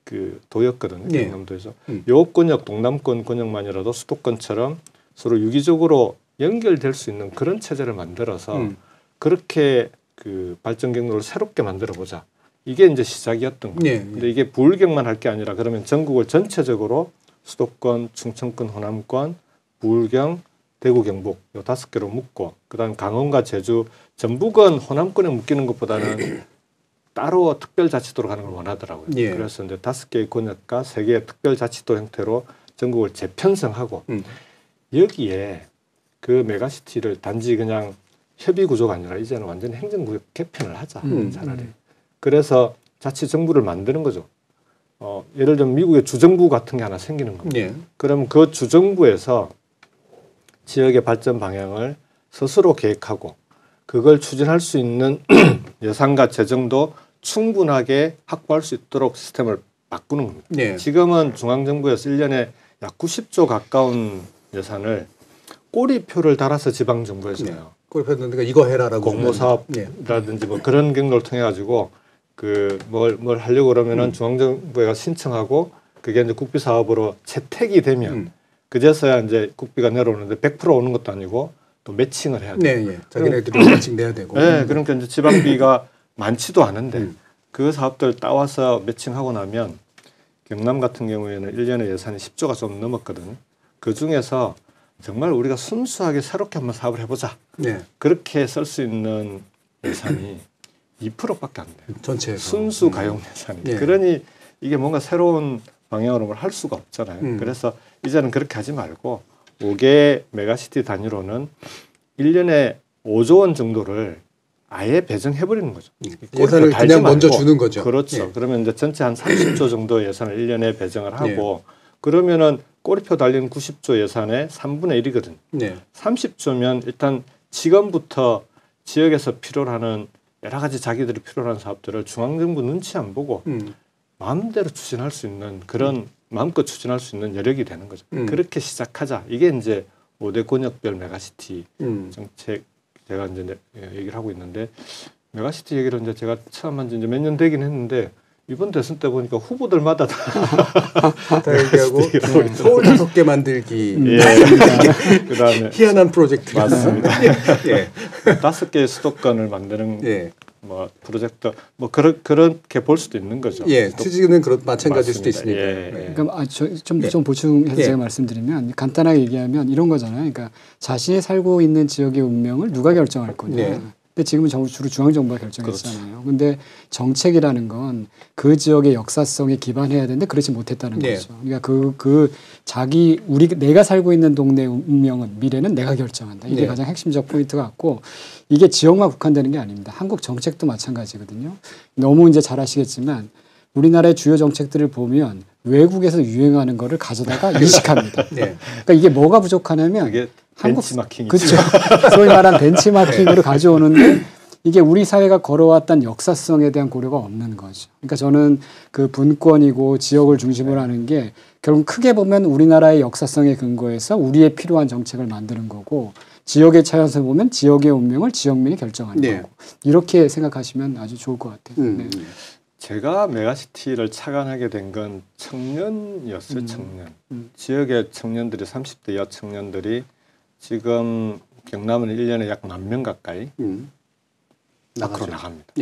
그 도였거든요. 경남도에서 요 권역, 동남권 권역만이라도 수도권처럼 서로 유기적으로 연결될 수 있는 그런 체제를 만들어서 그렇게 그 발전 경로를 새롭게 만들어 보자. 이게 이제 시작이었던 거예요. 근데 이게 부울경만 할 게 아니라 그러면 전국을 전체적으로 수도권, 충청권, 호남권, 부울경, 대구, 경북 요 5개로 묶고 그다음 강원과 제주, 전북은 호남권에 묶이는 것보다는 따로 특별자치도로 가는 걸 원하더라고요. 그래서 이제 5개의 권역과 3개의 특별자치도 형태로 전국을 재편성하고 여기에 그 메가시티를 단지 그냥 협의 구조가 아니라 이제는 완전히 행정구역 개편을 하자 차라리. 그래서 자치정부를 만드는 거죠. 예를 들면 미국의 주정부 같은 게 하나 생기는 겁니다. 그럼 그 주정부에서 지역의 발전 방향을 스스로 계획하고 그걸 추진할 수 있는 예산과 재정도 충분하게 확보할 수 있도록 시스템을 바꾸는 겁니다. 지금은 중앙정부에서 1년에 약 90조 가까운 예산을 꼬리표를 달아서 지방정부에 줘요. 꼬리표 그러니까 이거 해라라고 공모사업이라든지 뭐 그런 경로를 통해 가지고 그 뭘 하려고 그러면은 중앙정부가 신청하고 그게 이제 국비 사업으로 채택이 되면 그제서야 이제 국비가 내려오는데 100% 오는 것도 아니고 또 매칭을 해야 돼요. 자기네들이 매칭 내야 되고. 그러니까 이제 지방비가 많지도 않은데 그 사업들 따와서 매칭하고 나면 경남 같은 경우에는 1년에 예산이 10조가 좀 넘었거든요. 그 중에서 정말 우리가 순수하게 새롭게 한번 사업을 해보자. 그렇게 쓸 수 있는 예산이 2%밖에 안 돼요. 전체에서. 순수 가용 예산이. 그러니 이게 뭔가 새로운 방향으로 뭘 할 수가 없잖아요. 그래서 이제는 그렇게 하지 말고 5개 메가시티 단위로는 1년에 5조 원 정도를 아예 배정해버리는 거죠. 예산을 그냥 먼저 주는 거죠. 그렇죠. 그러면 이제 전체 한 30조 정도 예산을 1년에 배정을 하고 그러면은 꼬리표 달린 90조 예산의 3분의 1이거든요. 30조면 일단 지금부터 지역에서 필요로 하는 여러 가지 자기들이 필요로 하는 사업들을 중앙정부 눈치 안 보고 마음대로 추진할 수 있는 그런 마음껏 추진할 수 있는 여력이 되는 거죠. 그렇게 시작하자. 이게 이제 5대 권역별 메가시티 정책 제가 이제 얘기를 하고 있는데 메가시티 얘기를 이제 제가 처음 한 지 이제 몇 년 되긴 했는데 이번 대선 때 보니까 후보들마다 다 얘기하고 서울 5개 만들기 그다음에 희한한 프로젝트 맞습니다. 5개의 수도권을 만드는 뭐 프로젝트 뭐 그렇게 볼 수도 있는 거죠. 취지는 마찬가지일 수도 있으니까. 그럼 좀 보충해서 제가 말씀드리면 간단하게 얘기하면 이런 거잖아요. 그러니까 자신이 살고 있는 지역의 운명을 누가 결정할 거냐. 근데 지금은 주로 중앙정부가 결정했잖아요. 근데 정책이라는 건 그 지역의 역사성에 기반해야 되는데 그렇지 못했다는 거죠. 그러니까 내가 살고 있는 동네 운명은 미래는 내가 결정한다. 이게 가장 핵심적 포인트 같고 이게 지역만 국한되는 게 아닙니다. 한국 정책도 마찬가지거든요. 너무 이제 잘 아시겠지만 우리나라의 주요 정책들을 보면 외국에서 유행하는 거를 가져다가 이식합니다. 그러니까 이게 뭐가 부족하냐면 한국 벤치마킹이죠. 그렇죠. 소위 말한 벤치마킹으로 가져오는데 이게 우리 사회가 걸어왔던 역사성에 대한 고려가 없는 거죠. 그러니까 저는 그 분권이고 지역을 중심으로 하는 게 결국 크게 보면 우리나라의 역사성에 근거해서 우리의 필요한 정책을 만드는 거고 지역의 차원에서 보면 지역의 운명을 지역민이 결정하는 거고 이렇게 생각하시면 아주 좋을 것 같아요. 제가 메가시티를 착안하게 된 건 청년이었어요. 청년. 지역의 청년들이 30대 이하 청년들이 지금 경남은 1년에 약 10,000명 가까이 밖으로 나갑니다.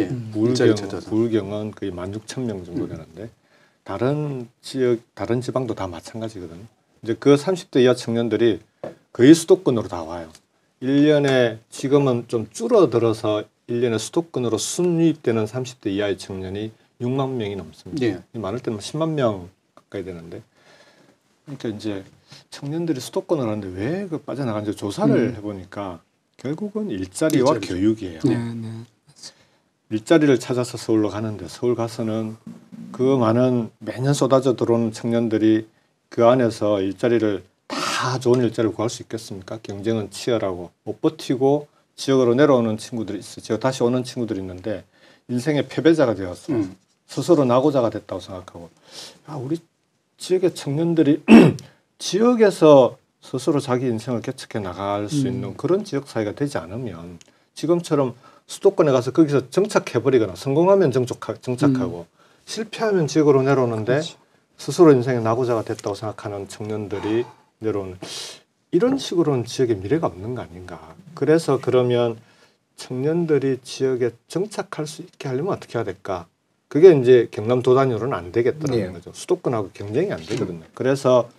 부울경은 거의 16,000명 정도 되는데 다른 지방도 다 마찬가지거든요. 이제 그 30대 이하 청년들이 거의 수도권으로 다 와요. 1년에 지금은 좀 줄어들어서 1년에 수도권으로 순유입되는 30대 이하의 청년이 6만 명이 넘습니다. 많을 때는 10만 명 가까이 되는데 그러니까 이제 청년들이 수도권을 하는데 왜 그 빠져나가는지 조사를 해보니까 결국은 일자리와 교육이에요. 일자리를 찾아서 서울로 가는데 서울 가서는 그 많은 매년 쏟아져 들어오는 청년들이 그 안에서 일자리를 다 좋은 일자리를 구할 수 있겠습니까? 경쟁은 치열하고 못 버티고 지역으로 내려오는 친구들이 있어요. 지역 다시 오는 친구들이 있는데 인생의 패배자가 되었어. 스스로 낙오자가 됐다고 생각하고 우리 지역의 청년들이 지역에서 스스로 자기 인생을 개척해 나갈 수 있는 그런 지역 사회가 되지 않으면 지금처럼 수도권에 가서 거기서 정착해버리거나 성공하면 정착하고 실패하면 지역으로 내려오는데 그렇지. 스스로 인생의 낙오자가 됐다고 생각하는 청년들이 내려오는 이런 식으로는 지역에 미래가 없는 거 아닌가. 그래서 그러면 청년들이 지역에 정착할 수 있게 하려면 어떻게 해야 될까? 그게 이제 경남도 단위로는 안 되겠더라는 거죠. 수도권하고 경쟁이 안 되거든요. 그래서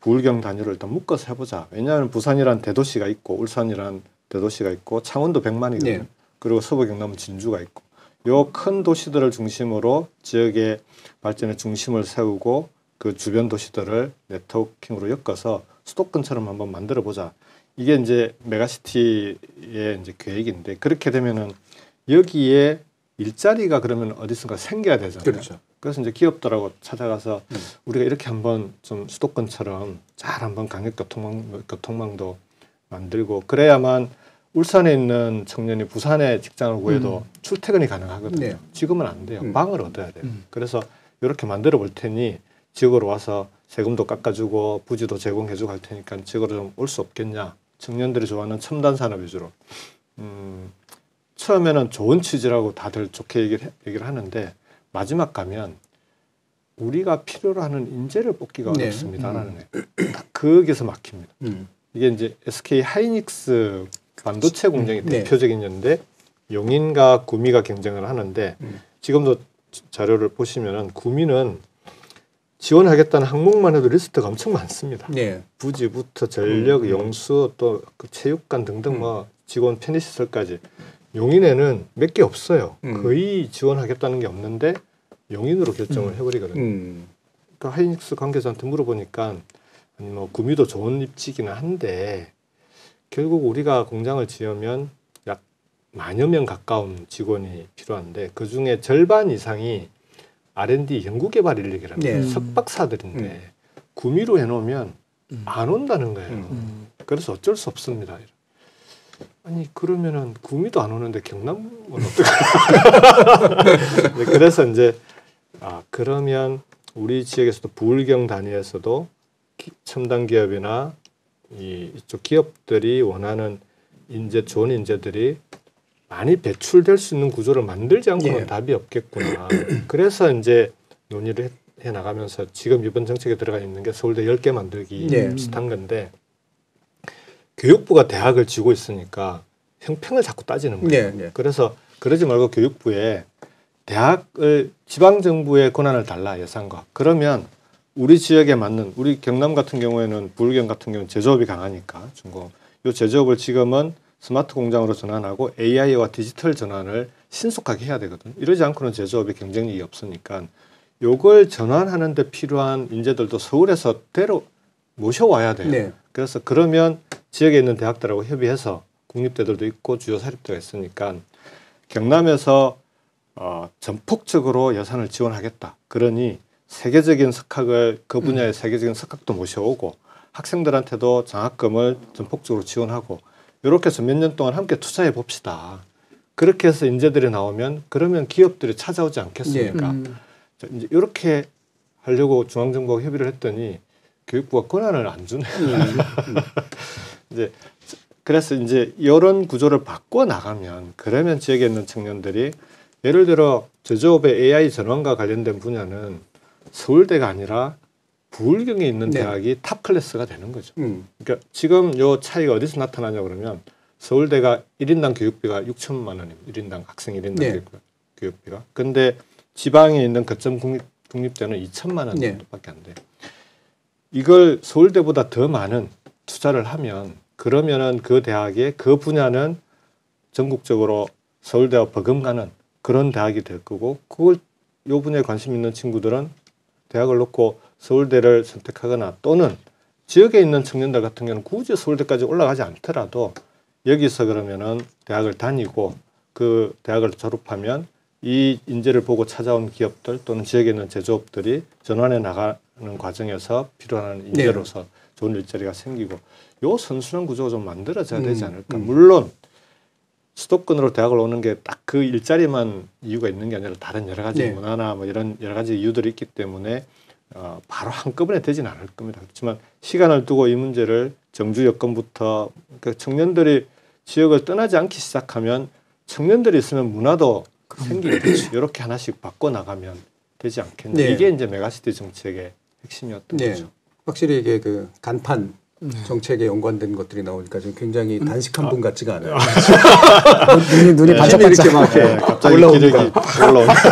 부울경 단위로 일단 묶어서 해보자. 왜냐하면 부산이란 대도시가 있고 울산이란 대도시가 있고 창원도 100만이거든요. 그리고 서부 경남은 진주가 있고 요 큰 도시들을 중심으로 지역의 발전의 중심을 세우고 그 주변 도시들을 네트워킹으로 엮어서 수도권처럼 한번 만들어 보자. 이게 이제 메가시티의 이제 계획인데 그렇게 되면은 여기에 일자리가 그러면 어디선가 생겨야 되잖아요. 그렇죠. 그래서 이제 기업들하고 찾아가서 우리가 이렇게 한번 좀 수도권처럼 잘 한번 강력 교통망도 만들고 그래야만 울산에 있는 청년이 부산에 직장을 구해도 출퇴근이 가능하거든요. 네. 지금은 안 돼요. 방을 얻어야 돼요. 그래서 이렇게 만들어 볼 테니 지역으로 와서 세금도 깎아주고 부지도 제공해주고 할 테니까 지역으로 좀 올 수 없겠냐. 청년들이 좋아하는 첨단 산업 위주로. 처음에는 좋은 취지라고 다들 좋게 얘기를 하는데 마지막 가면 우리가 필요로 하는 인재를 뽑기가 어렵습니다라는 딱 거기서 막힙니다. 이게 이제 SK 하이닉스 반도체 공장이 대표적인 예인데 용인과 구미가 경쟁을 하는데 지금도 자료를 보시면은 구미는 지원하겠다는 항목만 해도 리스트가 엄청 많습니다. 부지부터 전력, 용수, 또 그 체육관 등등 뭐 직원 편의시설까지. 용인에는 몇 개 없어요. 거의 지원하겠다는 게 없는데 용인으로 결정을 해버리거든요. 그러니까 하이닉스 관계자한테 물어보니까 아니 뭐 구미도 좋은 입지기는 한데 결국 우리가 공장을 지으면 약 10,000여 명 가까운 직원이 필요한데 그중에 절반 이상이 R&D 연구개발 인력이라는 석박사들인데 구미로 해놓으면 안 온다는 거예요. 그래서 어쩔 수 없습니다. 아니 그러면은 구미도 안 오는데 경남은 어떡해? 그래서 이제 그러면 우리 지역에서도 부울경 단위에서도 첨단 기업이나 이쪽 기업들이 원하는 인재 좋은 인재들이 많이 배출될 수 있는 구조를 만들지 않고는 답이 없겠구나. 그래서 이제 논의를 해 나가면서 지금 이번 정책에 들어가 있는 게 서울대 10개 만들기 비슷한 건데 교육부가 대학을 쥐고 있으니까 형평을 자꾸 따지는 거예요. 그래서 그러지 말고 교육부에 대학을 지방정부의 권한을 달라 예산과. 그러면 우리 지역에 맞는 우리 경남 같은 경우에는 부울경 같은 경우는 제조업이 강하니까 중공. 이 제조업을 지금은 스마트 공장으로 전환하고 AI와 디지털 전환을 신속하게 해야 되거든요. 이러지 않고는 제조업이 경쟁력이 없으니까 요걸 전환하는 데 필요한 인재들도 서울에서 모셔와야 돼요. 그래서 그러면 지역에 있는 대학들하고 협의해서 국립대들도 있고 주요 사립대가 있으니까 경남에서 전폭적으로 예산을 지원하겠다. 그러니 세계적인 석학을 그 분야의 세계적인 석학도 모셔오고 학생들한테도 장학금을 전폭적으로 지원하고 이렇게 해서 몇 년 동안 함께 투자해 봅시다. 그렇게 해서 인재들이 나오면 그러면 기업들이 찾아오지 않겠습니까? 이제 이렇게 하려고 중앙정부가 협의를 했더니 교육부가 권한을 안 주네. 이제 그래서 이제 이런 구조를 바꿔 나가면 그러면 지역에 있는 청년들이 예를 들어 제조업의 AI 전환과 관련된 분야는 서울대가 아니라 부울경에 있는 대학이 탑 클래스가 되는 거죠. 그러니까 지금 요 차이가 어디서 나타나냐 그러면 서울대가 1인당 교육비가 6천만 원입니다. 1인당 학생 1인당 교육비가. 근데 지방에 있는 거점 국립대는 2천만 원 정도밖에 안 돼요. 이걸 서울대보다 더 많은 투자를 하면 그러면은 그 대학의 그 분야는 전국적으로 서울대와 버금가는 그런 대학이 될 거고 그걸 요 분야에 관심 있는 친구들은 대학을 놓고 서울대를 선택하거나 또는 지역에 있는 청년들 같은 경우는 굳이 서울대까지 올라가지 않더라도 여기서 그러면은 대학을 다니고 그 대학을 졸업하면 이 인재를 보고 찾아온 기업들 또는 지역에 있는 제조업들이 전환해 나가는 과정에서 필요한 인재로서 네. 좋은 일자리가 생기고 요 선순환 구조가 좀 만들어져야 되지 않을까. 물론 수도권으로 대학을 오는 게 딱 그 일자리만 이유가 있는 게 아니라 다른 여러 가지 네. 문화나 뭐 이런 여러 가지 이유들이 있기 때문에 바로 한꺼번에 되지는 않을 겁니다. 그렇지만 시간을 두고 이 문제를 정주 여건부터 그러니까 청년들이 지역을 떠나지 않기 시작하면 청년들이 있으면 문화도 생기겠죠. 이렇게 하나씩 바꿔 나가면 되지 않겠나. 네. 이게 이제 메가시티 정책의 핵심이었던 네. 거죠. 확실히 이게 그 간판 정책에 연관된 것들이 나오니까 좀 굉장히 단식한 분 같지가 않아요. 눈이 네. 반짝반짝 막 네, 갑자기 기력이 올라오니까.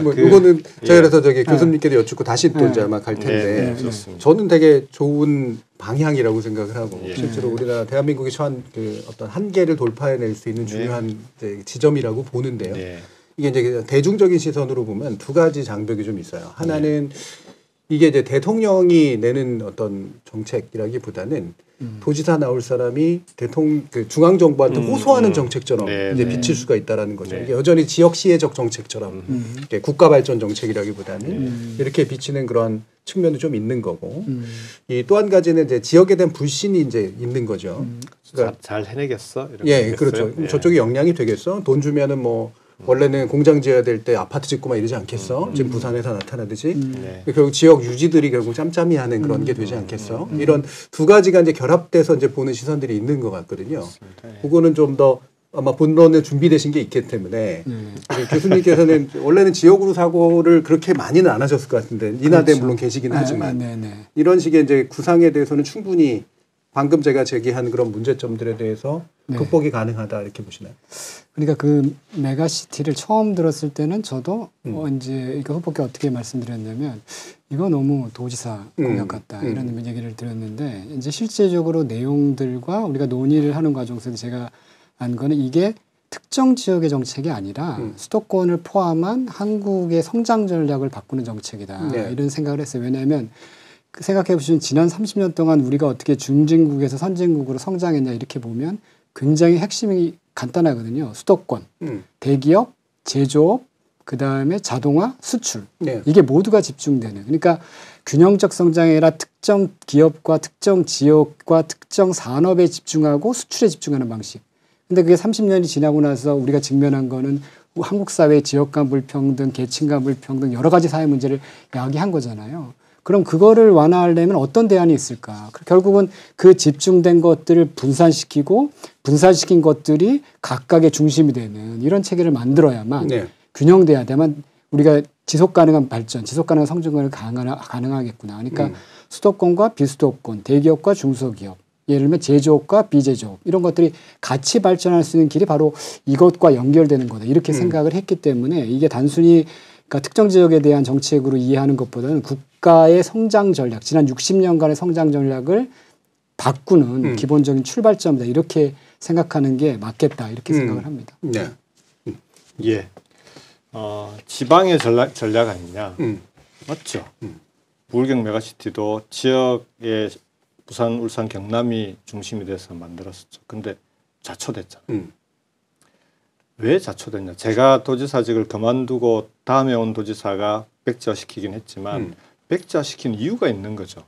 뭐 이거는 제가 그래서 저기 교수님께도 여쭙고 다시 또 이제 아마 갈 텐데 저는 되게 좋은 방향이라고 생각을 하고 실제로 우리나라 대한민국이 처한 그 어떤 한계를 돌파해낼 수 있는 중요한 이제 지점이라고 보는데요. 이게 이제 대중적인 시선으로 보면 두 가지 장벽이 좀 있어요. 하나는 이게 이제 대통령이 내는 어떤 정책이라기보다는 도지사 나올 사람이 그 중앙 정부한테 호소하는 정책처럼 이제 비칠 수가 있다라는 거죠. 이게 여전히 지역 시혜적 정책처럼 국가 발전 정책이라기보다는 이렇게 비치는 그런 측면도 좀 있는 거고 이 또 한 가지는 이제 지역에 대한 불신이 이제 있는 거죠. 그러니까 잘 해내겠어? 이런 예, 그렇죠. 저쪽이 역량이 되겠어? 돈 주면은 뭐 원래는 공장 지어야 될 때 아파트 짓고 막 이러지 않겠어? 지금 부산에서 나타나듯이 결국 지역 유지들이 결국 짬짬이 하는 그런 게 되지 않겠어? 이런 두 가지가 이제 결합돼서 이제 보는 시선들이 있는 것 같거든요. 그거는 좀 더 아마 본론에 준비되신 게 있기 때문에 교수님께서는 원래는 지역으로 사고를 그렇게 많이는 안 하셨을 것 같은데 인하대 그렇죠. 물론 계시긴 하지만 이런 식의 이제 구상에 대해서는 충분히 방금 제가 제기한 그런 문제점들에 대해서 극복이 가능하다 이렇게 보시나요? 그러니까 그 메가시티를 처음 들었을 때는 저도 이제 이거 후보께 어떻게 말씀드렸냐면 이거 너무 도지사 공약 같다 이런 얘기를 드렸는데 이제 실제적으로 내용들과 우리가 논의를 하는 과정 속에서 제가 안 거는 이게 특정 지역의 정책이 아니라 수도권을 포함한 한국의 성장 전략을 바꾸는 정책이다 이런 생각을 했어요. 왜냐하면 생각해 보시면 지난 30년 동안 우리가 어떻게 중진국에서 선진국으로 성장했냐 이렇게 보면 굉장히 핵심이 간단하거든요. 수도권, 대기업, 제조업, 그다음에 자동화, 수출. 이게 모두가 집중되는. 그러니까 균형적 성장이 아니라 특정 기업과 특정 지역과 특정 산업에 집중하고 수출에 집중하는 방식. 근데 그게 30년이 지나고 나서 우리가 직면한 거는 한국 사회의 지역 간 불평등, 계층 간 불평등 여러 가지 사회 문제를 야기한 거잖아요. 그럼 그거를 완화하려면 어떤 대안이 있을까? 결국은 그 집중된 것들을 분산시키고 분산시킨 것들이 각각의 중심이 되는 이런 체계를 만들어야만 균형돼야 돼만 우리가 지속 가능한 발전, 지속 가능한 성장을 가능하겠구나. 그러니까 수도권과 비수도권, 대기업과 중소기업, 예를 들면 제조업과 비제조업 이런 것들이 같이 발전할 수 있는 길이 바로 이것과 연결되는 거다. 이렇게 생각을 했기 때문에 이게 단순히 그러니까 특정 지역에 대한 정책으로 이해하는 것보다는 국가의 성장 전략, 지난 60년간의 성장 전략을 바꾸는 기본적인 출발점이다. 이렇게 생각하는 게 맞겠다. 이렇게 생각을 합니다. 예. 지방의 전략 아니냐. 맞죠. 부울경 메가시티도 지역의 부산, 울산, 경남이 중심이 돼서 만들었었죠. 근데 자초됐잖아요. 왜 자초됐냐. 제가 도지사직을 그만두고 다음에 온 도지사가 백지화시키긴 했지만 백지화시킨 이유가 있는 거죠.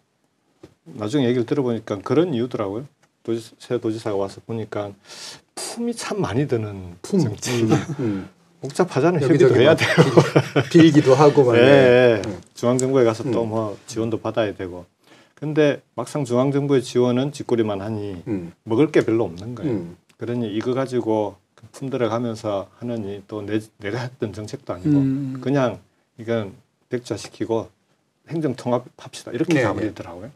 나중에 얘기를 들어보니까 그런 이유더라고요. 새 도지사가 와서 보니까 품이 참 많이 드는 정책이 복잡하잖아요. 협의도 해야 돼요. 빌기도 하고 네. 중앙정부에 가서 또 뭐 지원도 받아야 되고. 근데 막상 중앙정부의 지원은 뒷꼬리만 하니 먹을 게 별로 없는 거예요. 그러니 이거 가지고 품 들어가면서 하느니 또 내가 했던 정책도 아니고 그냥 이건 백지화시키고 행정 통합합시다 이렇게 가버리더라고요.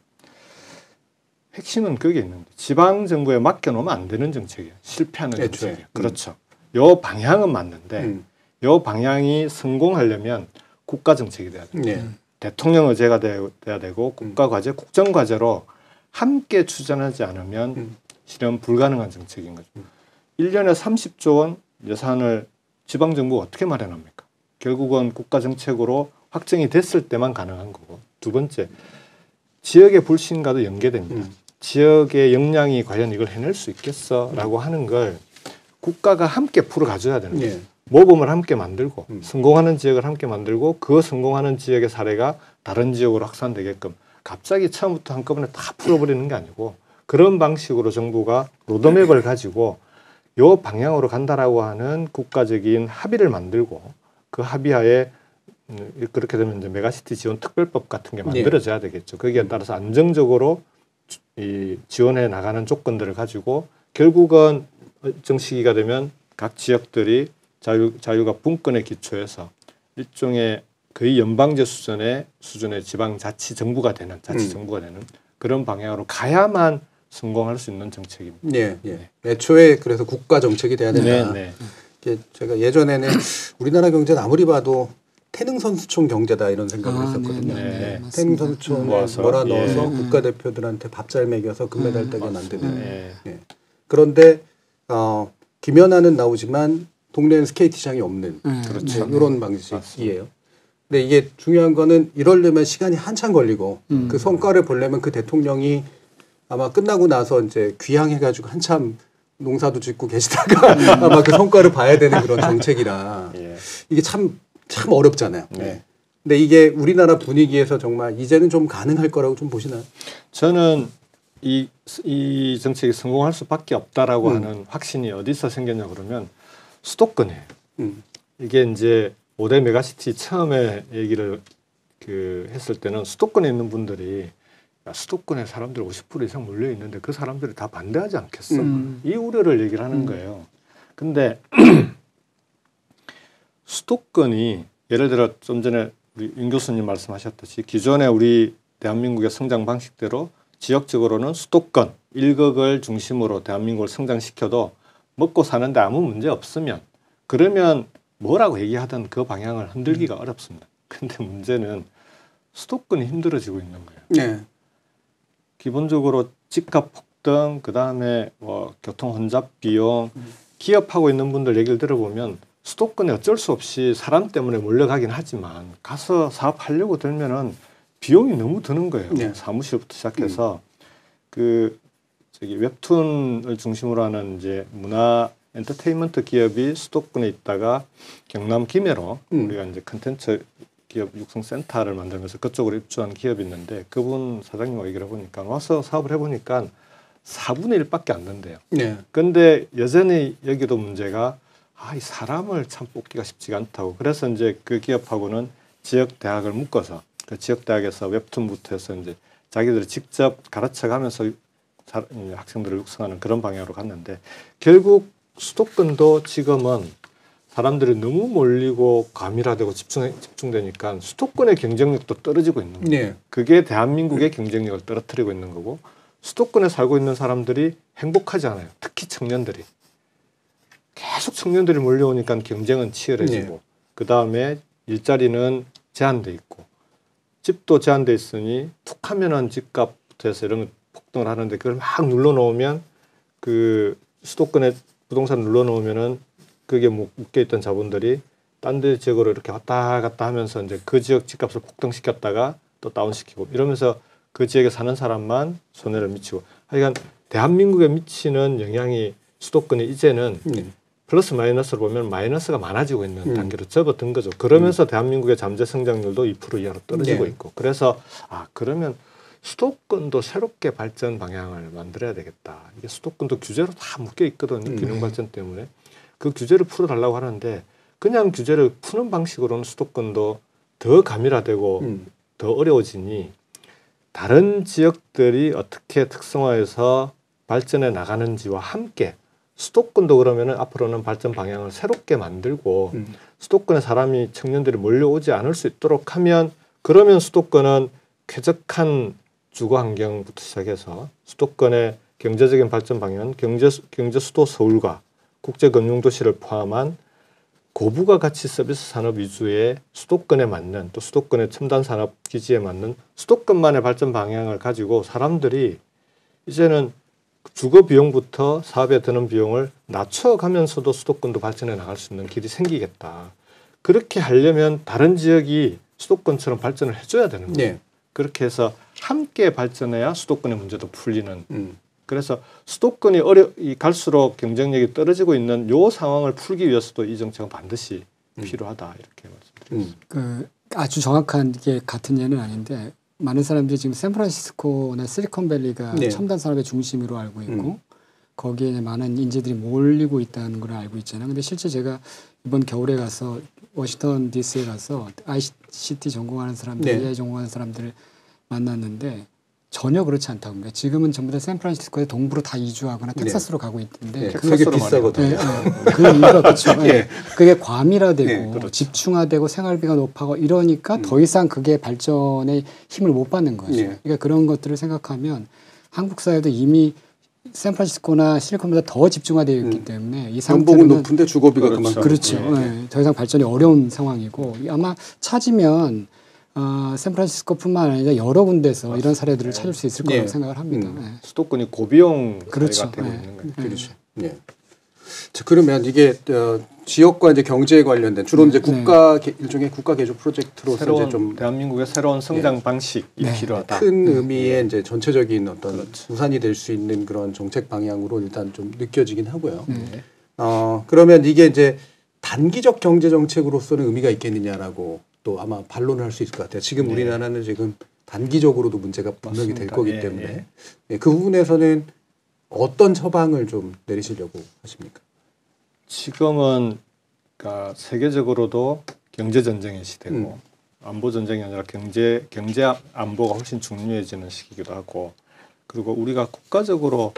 핵심은 그게 있는데 지방 정부에 맡겨놓으면 안 되는 정책이에요. 실패하는 정책이에요. 그렇죠. 요 방향은 맞는데 요 방향이 성공하려면 국가 정책이 돼야 돼요. 대통령 의제가 돼야 되고 국가 과제, 국정 과제로 함께 추진하지 않으면 실현 불가능한 정책인 거죠. 1년에 30조 원 예산을 지방정부가 어떻게 마련합니까? 결국은 국가정책으로 확정이 됐을 때만 가능한 거고. 두 번째, 지역의 불신과도 연계됩니다. 지역의 역량이 과연 이걸 해낼 수 있겠어? 라고 하는 걸 국가가 함께 풀어가줘야 되는 거예요. 모범을 함께 만들고 성공하는 지역을 함께 만들고 그 성공하는 지역의 사례가 다른 지역으로 확산되게끔 갑자기 처음부터 한꺼번에 다 풀어버리는 게 아니고 그런 방식으로 정부가 로드맵을 가지고 요 방향으로 간다라고 하는 국가적인 합의를 만들고 그 합의하에 그렇게 되면 이제 메가시티 지원 특별법 같은 게 만들어져야 되겠죠. 거기에 따라서 안정적으로 이 지원해 나가는 조건들을 가지고 결국은 일정 시기가 되면 각 지역들이 자율과 분권에 기초해서 일종의 거의 연방제 수준의 지방자치정부가 되는 그런 방향으로 가야만 성공할 수 있는 정책입니다. 네. 애초에 그래서 국가 정책이 돼야 된다. 제가 예전에는 우리나라 경제는 아무리 봐도 태능선수촌 경제다 이런 생각을 했었거든요. 태능선수촌 몰아넣어서 국가대표들한테 밥 잘 먹여서 금메달 따게 만드는. 그런데 김연아는 나오지만 동네는 스케이트장이 없는 그렇죠. 이런 방식이에요. 근데 이게 중요한 거는 이러려면 시간이 한참 걸리고 그 성과를 보려면 그 대통령이 아마 끝나고 나서 이제 귀향해가지고 한참 농사도 짓고 계시다가 아마 그 성과를 봐야 되는 그런 정책이라 이게 참 어렵잖아요. 근데 이게 우리나라 분위기에서 정말 이제는 좀 가능할 거라고 좀 보시나요? 저는 이 정책이 성공할 수밖에 없다라고 하는 확신이 어디서 생겼냐 그러면 수도권이에요. 이게 이제 5대 메가시티 처음에 얘기를 했을 때는 수도권에 있는 분들이 수도권에 사람들 50% 이상 몰려 있는데 그 사람들이 다 반대하지 않겠어? 이 우려를 얘기를 하는 거예요. 근데 수도권이 예를 들어 좀 전에 우리 윤 교수님 말씀하셨듯이 기존에 우리 대한민국의 성장 방식대로 지역적으로는 수도권 1극을 중심으로 대한민국을 성장시켜도 먹고 사는데 아무 문제 없으면 그러면 뭐라고 얘기하든 그 방향을 흔들기가 어렵습니다. 근데 문제는 수도권이 힘들어지고 있는 거예요. 기본적으로 집값 폭등, 그다음에 교통 혼잡 비용, 기업하고 있는 분들 얘기를 들어보면 수도권에 어쩔 수 없이 사람 때문에 몰려가긴 하지만 가서 사업하려고 들면은 비용이 너무 드는 거예요. 사무실부터 시작해서 웹툰을 중심으로 하는 이제 문화 엔터테인먼트 기업이 수도권에 있다가 경남 김해로 우리가 이제 컨텐츠 기업 육성 센터를 만들면서 그쪽으로 입주한 기업이 있는데 그분 사장님하고 얘기를 해보니까 와서 사업을 해보니까 4분의 1밖에 안 된대요. 그런데 여전히 여기도 문제가 이 사람을 참 뽑기가 쉽지가 않다고. 그래서 이제 그 기업하고는 지역 대학을 묶어서 그 지역 대학에서 웹툰부터 해서 이제 자기들이 직접 가르쳐가면서 학생들을 육성하는 그런 방향으로 갔는데 결국 수도권도 지금은 사람들이 너무 몰리고 과밀화되고 집중되니까 수도권의 경쟁력도 떨어지고 있는 거예요. 그게 대한민국의 경쟁력을 떨어뜨리고 있는 거고 수도권에 살고 있는 사람들이 행복하지 않아요. 특히 청년들이. 계속 청년들이 몰려오니까 경쟁은 치열해지고 그다음에 일자리는 제한돼 있고 집도 제한돼 있으니 툭 하면은 집값부터 해서 이런 폭등을 하는데 그걸 막 눌러놓으면 그 수도권에 부동산을 눌러놓으면은 그게 묶여있던 자본들이 딴 데 지역으로 이렇게 왔다 갔다 하면서 이제 그 지역 집값을 폭등시켰다가 또 다운시키고 이러면서 그 지역에 사는 사람만 손해를 미치고 하여간 대한민국에 미치는 영향이 수도권이 이제는 플러스 마이너스를 보면 마이너스가 많아지고 있는 단계로 접어든 거죠. 그러면서 대한민국의 잠재 성장률도 2% 이하로 떨어지고 있고 그래서 그러면 수도권도 새롭게 발전 방향을 만들어야 되겠다. 이게 수도권도 규제로 다 묶여 있거든요. 균형 발전 때문에. 그 규제를 풀어달라고 하는데 그냥 규제를 푸는 방식으로는 수도권도 더 가밀화되고 더 어려워지니 다른 지역들이 어떻게 특성화해서 발전해 나가는지와 함께 수도권도 그러면은 앞으로는 발전 방향을 새롭게 만들고 수도권에 사람이 청년들이 몰려오지 않을 수 있도록 하면 그러면 수도권은 쾌적한 주거 환경부터 시작해서 수도권의 경제적인 발전 방향은 경제 수도 서울과 국제금융도시를 포함한 고부가 가치 서비스 산업 위주의 수도권에 맞는 또 수도권의 첨단 산업 기지에 맞는 수도권만의 발전 방향을 가지고 사람들이 이제는 주거 비용부터 사업에 드는 비용을 낮춰가면서도 수도권도 발전해 나갈 수 있는 길이 생기겠다. 그렇게 하려면 다른 지역이 수도권처럼 발전을 해줘야 되는 거예요. 그렇게 해서 함께 발전해야 수도권의 문제도 풀리는 그래서 수도권이 갈수록 경쟁력이 떨어지고 있는 요 상황을 풀기 위해서도 이 정책은 반드시 필요하다 이렇게 말씀드리겠습니다. 그 아주 정확한 게 같은 예는 아닌데 많은 사람들이 지금 샌프란시스코나 실리콘밸리가 네. 첨단 산업의 중심으로 알고 있고 거기에 많은 인재들이 몰리고 있다는 걸 알고 있잖아요. 근데 실제 제가 이번 겨울에 가서 워싱턴 DC에 가서 ICT 전공하는 사람들, 네. AI 전공하는 사람들을 만났는데 전혀 그렇지 않다고 합니다. 지금은 전부 다 샌프란시스코의 동부로 다 이주하거나 텍사스로 가고 있는데 그게 비싸거든요. 그 이유가 그렇죠. 예. 그게 과밀화되고 그렇죠. 집중화되고 생활비가 높아고 이러니까 더 이상 그게 발전에 힘을 못 받는 거죠. 그러니까 그런 것들을 생각하면 한국 사회도 이미 샌프란시스코나 실리콘보다 더 집중화되어 있기 때문에 이 상태는 연봉은 높은데 주거비가 그만큼 그렇죠. 더 이상 발전이 어려운 상황이고 아마 찾으면 샌프란시스코뿐만 아니라 여러 군데서 맞습니다. 이런 사례들을 찾을 수 있을 거라고 생각을 합니다. 수도권이 고비용 그렇죠. 사회가 되고 있는 거예요. 그렇죠. 네. 자, 그러면 이게 지역과 이제 경제에 관련된 주로 이제 일종의 국가 개조 프로젝트로서 새로운 이제 좀 대한민국의 새로운 성장 방식이 필요하다. 큰 의미의 이제 전체적인 어떤 우산이 될 수 있는 그런 정책 방향으로 일단 좀 느껴지긴 하고요. 그러면 이게 이제 단기적 경제 정책으로서는 의미가 있겠느냐라고 또 아마 반론을 할 수 있을 것 같아요. 지금 우리나라는 지금 단기적으로도 문제가 분명히 될 거기 때문에 그 부분에서는 어떤 처방을 좀 내리시려고 하십니까? 지금은 그러니까 세계적으로도 경제 전쟁의 시대고 안보 전쟁이 아니라 경제 안보가 훨씬 중요해지는 시기이기도 하고 그리고 우리가 국가적으로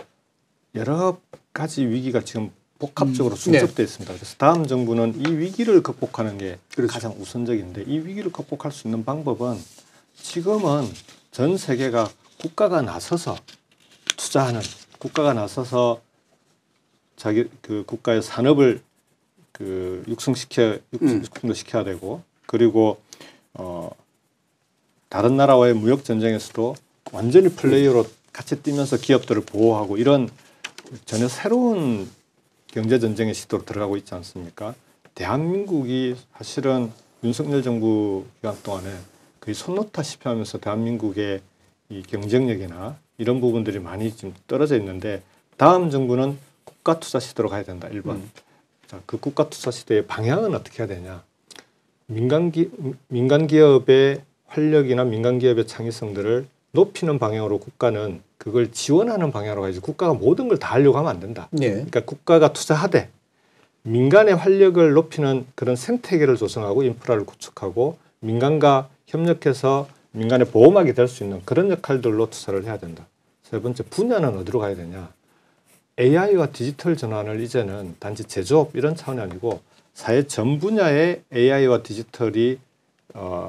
여러 가지 위기가 지금 복합적으로 중첩되어 있습니다. 그래서 다음 정부는 이 위기를 극복하는 게 가장 우선적인데 이 위기를 극복할 수 있는 방법은 지금은 전 세계가 국가가 나서서 투자하는 국가가 나서서 자기 그 국가의 산업을 육성도 시켜야 되고 그리고 다른 나라와의 무역 전쟁에서도 완전히 플레이어로 같이 뛰면서 기업들을 보호하고 이런 전혀 새로운 경제 전쟁의 시도로 들어가고 있지 않습니까? 대한민국이 사실은 윤석열 정부 기간 동안에 거의 손 놓다시피 하면서 대한민국의 이 경쟁력이나 이런 부분들이 많이 좀 떨어져 있는데 다음 정부는 국가 투자 시대로 가야 된다. 1번. 자, 그 국가 투자 시대의 방향은 어떻게 해야 되냐? 민간 기업의 활력이나 민간 기업의 창의성들을 높이는 방향으로 국가는 그걸 지원하는 방향으로 가야지 국가가 모든 걸 다 하려고 하면 안 된다. 그러니까 국가가 투자하되 민간의 활력을 높이는 그런 생태계를 조성하고 인프라를 구축하고 민간과 협력해서 민간의 보호막이 될 수 있는 그런 역할들로 투자를 해야 된다. 세 번째, 분야는 어디로 가야 되냐? AI와 디지털 전환을 이제는 단지 제조업 이런 차원이 아니고 사회 전 분야의 AI와 디지털이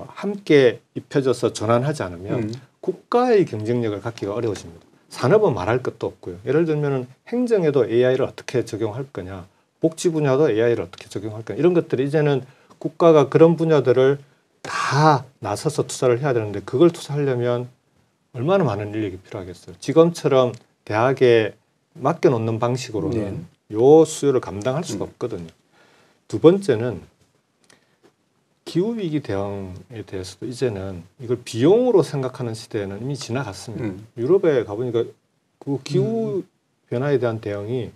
함께 입혀져서 전환하지 않으면 국가의 경쟁력을 갖기가 어려워집니다. 산업은 말할 것도 없고요. 예를 들면 행정에도 AI를 어떻게 적용할 거냐, 복지 분야도 AI를 어떻게 적용할 거냐 이런 것들이 이제는 국가가 그런 분야들을 다 나서서 투자를 해야 되는데 그걸 투자하려면 얼마나 많은 인력이 필요하겠어요. 지금처럼 대학에 맡겨놓는 방식으로는 요 수요를 감당할 수가 없거든요. 두 번째는 기후위기 대응에 대해서도 이제는 이걸 비용으로 생각하는 시대는 이미 지나갔습니다. 유럽에 가보니까 그 기후변화에 대한 대응이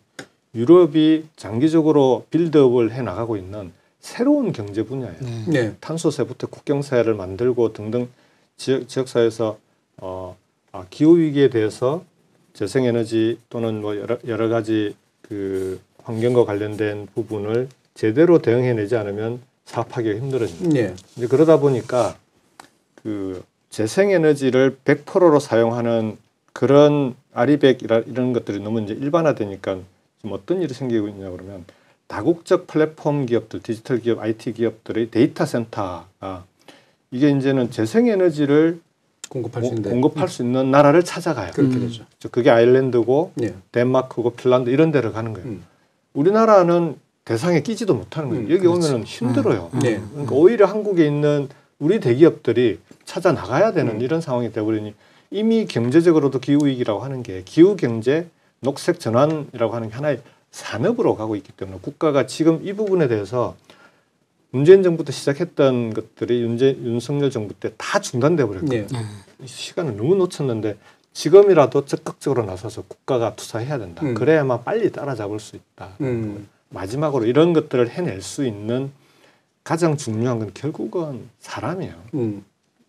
유럽이 장기적으로 빌드업을 해나가고 있는 새로운 경제 분야예요. 탄소세부터 국경세를 만들고 등등 지역사회에서 기후위기에 대해서 재생에너지 또는 뭐 여러 가지 그 환경과 관련된 부분을 제대로 대응해내지 않으면 사업하기가 힘들어집니다. 이제 그러다 보니까 그 재생에너지를 100%로 사용하는 그런 아리백 이런 것들이 너무 이제 일반화되니까 지금 어떤 일이 생기고 있냐 그러면 다국적 플랫폼 기업들, 디지털 기업, IT 기업들의 데이터 센터가 이게 이제는 재생에너지를 공급할 수 있는 나라를 찾아가요. 그렇게 되죠. 그게 아일랜드고 덴마크고 핀란드 이런 데를 가는 거예요. 우리나라는 대상에 끼지도 못하는 거예요. 여기 오면은 힘들어요. 그러니까 오히려 한국에 있는 우리 대기업들이 찾아 나가야 되는 이런 상황이 되어버리니 이미 경제적으로도 기후위기라고 하는 게 기후경제, 녹색 전환이라고 하는 게 하나의 산업으로 가고 있기 때문에 국가가 지금 이 부분에 대해서 문재인 정부 때 시작했던 것들이 윤석열 정부 때 다 중단돼 버렸거든요. 시간을 너무 놓쳤는데 지금이라도 적극적으로 나서서 국가가 투자해야 된다. 그래야만 빨리 따라잡을 수 있다. 마지막으로 이런 것들을 해낼 수 있는 가장 중요한 건 결국은 사람이에요.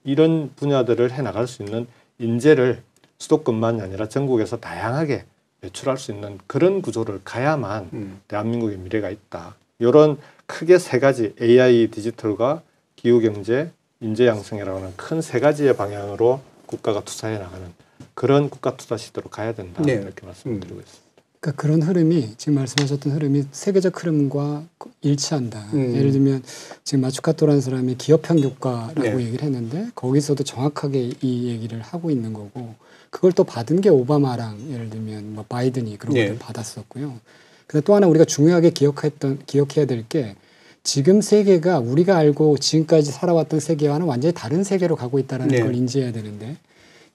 이런 분야들을 해나갈 수 있는 인재를 수도권만이 아니라 전국에서 다양하게 배출할 수 있는 그런 구조를 가야만 대한민국의 미래가 있다. 이런 크게 세 가지 AI, 디지털과 기후경제, 인재양성이라고 하는 큰 세 가지의 방향으로 국가가 투자해 나가는 그런 국가 투자 시대로 가야 된다. 네. 이렇게 말씀을 드리고 있습니다. 그러니까 그런 흐름이 지금 말씀하셨던 흐름이 세계적 흐름과 일치한다. 예를 들면 지금 마츠카토라는 사람이 기업형 교과라고 네. 얘기를 했는데 거기서도 정확하게 이 얘기를 하고 있는 거고 그걸 또 받은 게 오바마랑 예를 들면 뭐 바이든이 그런 네. 것들 받았었고요. 근데 또 하나 우리가 중요하게 기억해야 될 게 지금 세계가 우리가 알고 지금까지 살아왔던 세계와는 완전히 다른 세계로 가고 있다는 네. 걸 인지해야 되는데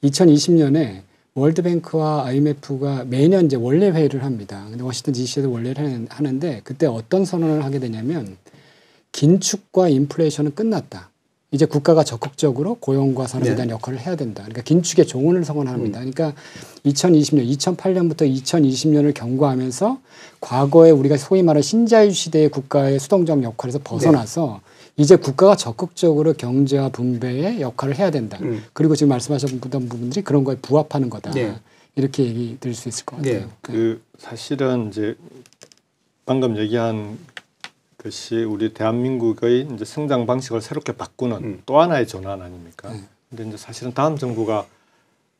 2020년에 월드뱅크와 IMF가 매년 이제 원래 회의를 합니다. 근데 워싱턴 DC에도 원래를 하는데 그때 어떤 선언을 하게 되냐면 긴축과 인플레이션은 끝났다. 이제 국가가 적극적으로 고용과 산업에 대한 역할을 해야 된다. 그러니까 긴축의 종언을 선언합니다. 그러니까 2020년, 2008년부터 2020년을 경과하면서 과거에 우리가 소위 말하는 신자유 시대의 국가의 수동적 역할에서 벗어나서 이제 국가가 적극적으로 경제와 분배의 역할을 해야 된다. 그리고 지금 말씀하셨던 부분들이 그런 거에 부합하는 거다. 이렇게 얘기 드릴 수 있을 것 같아요. 그 사실은 이제 방금 얘기한 것이 우리 대한민국의 이제 성장 방식을 새롭게 바꾸는 또 하나의 전환 아닙니까? 근데 이제 사실은 다음 정부가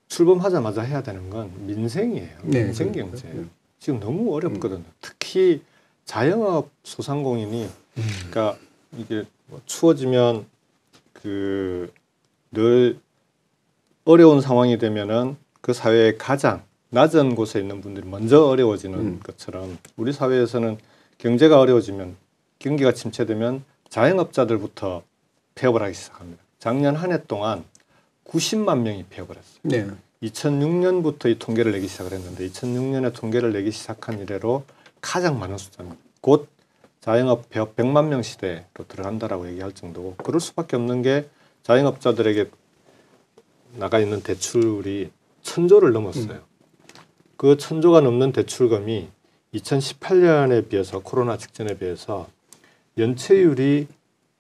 출범하자마자 해야 되는 건 민생이에요. 민생 경제예요. 지금 너무 어렵거든요. 특히 자영업 소상공인이 그러니까 이게 뭐 추워지면 그 늘 어려운 상황이 되면은 그 사회의 가장 낮은 곳에 있는 분들이 먼저 어려워지는 것처럼 우리 사회에서는 경제가 어려워지면 경기가 침체되면 자영업자들부터 폐업을 하기 시작합니다. 작년 한 해 동안 90만 명이 폐업을 했어요. 2006년부터 이 통계를 내기 시작을 했는데 2006년에 통계를 내기 시작한 이래로 가장 많은 숫자입니다. 곧 자영업 폐업 100만 명 시대로 들어간다라고 얘기할 정도고 그럴 수밖에 없는 게 자영업자들에게 나가 있는 대출이 1,000조를 넘었어요. 그 1,000조가 넘는 대출금이 2018년에 비해서 코로나 직전에 비해서 연체율이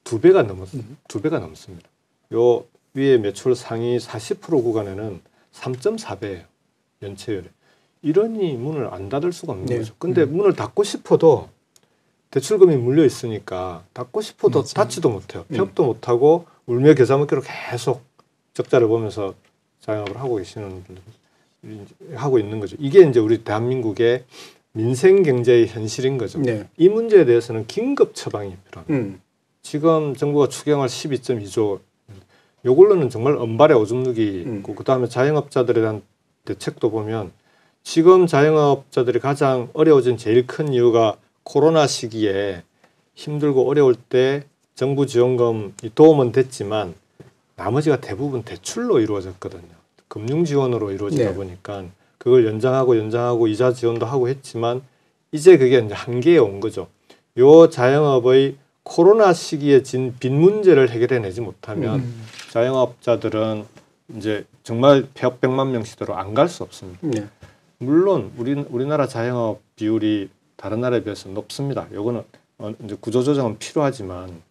2배가 넘습니다. 요 위에 매출 상위 40% 구간에는 3.4배예요. 연체율이. 이러니 문을 안 닫을 수가 없는 거죠. 근데 문을 닫고 싶어도 대출금이 물려 있으니까 닫고 싶어도 닫지도 못해요. 폐업도 못하고 울며 겨자 먹기로 계속 적자를 보면서 자영업을 하고 계시는 분들 하고 있는 거죠. 이게 이제 우리 대한민국의 민생 경제의 현실인 거죠. 이 문제에 대해서는 긴급 처방이 필요합니다. 지금 정부가 추경할 12.2조 요걸로는 정말 은발의 오줌 누기 있고 그다음에 자영업자들에 대한 대책도 보면 지금 자영업자들이 가장 어려워진 제일 큰 이유가 코로나 시기에 힘들고 어려울 때 정부 지원금이 도움은 됐지만 나머지가 대부분 대출로 이루어졌거든요. 금융 지원으로 이루어지다 보니까 그걸 연장하고 이자 지원도 하고 했지만 이제 그게 이제 한계에 온 거죠. 요 자영업의 코로나 시기에 진 빚 문제를 해결해내지 못하면 자영업자들은 이제 정말 폐업 100만 명 시대로 안 갈 수 없습니다. 물론 우리나라 자영업 비율이 다른 나라에 비해서 높습니다. 요거는 이제 구조조정은 필요하지만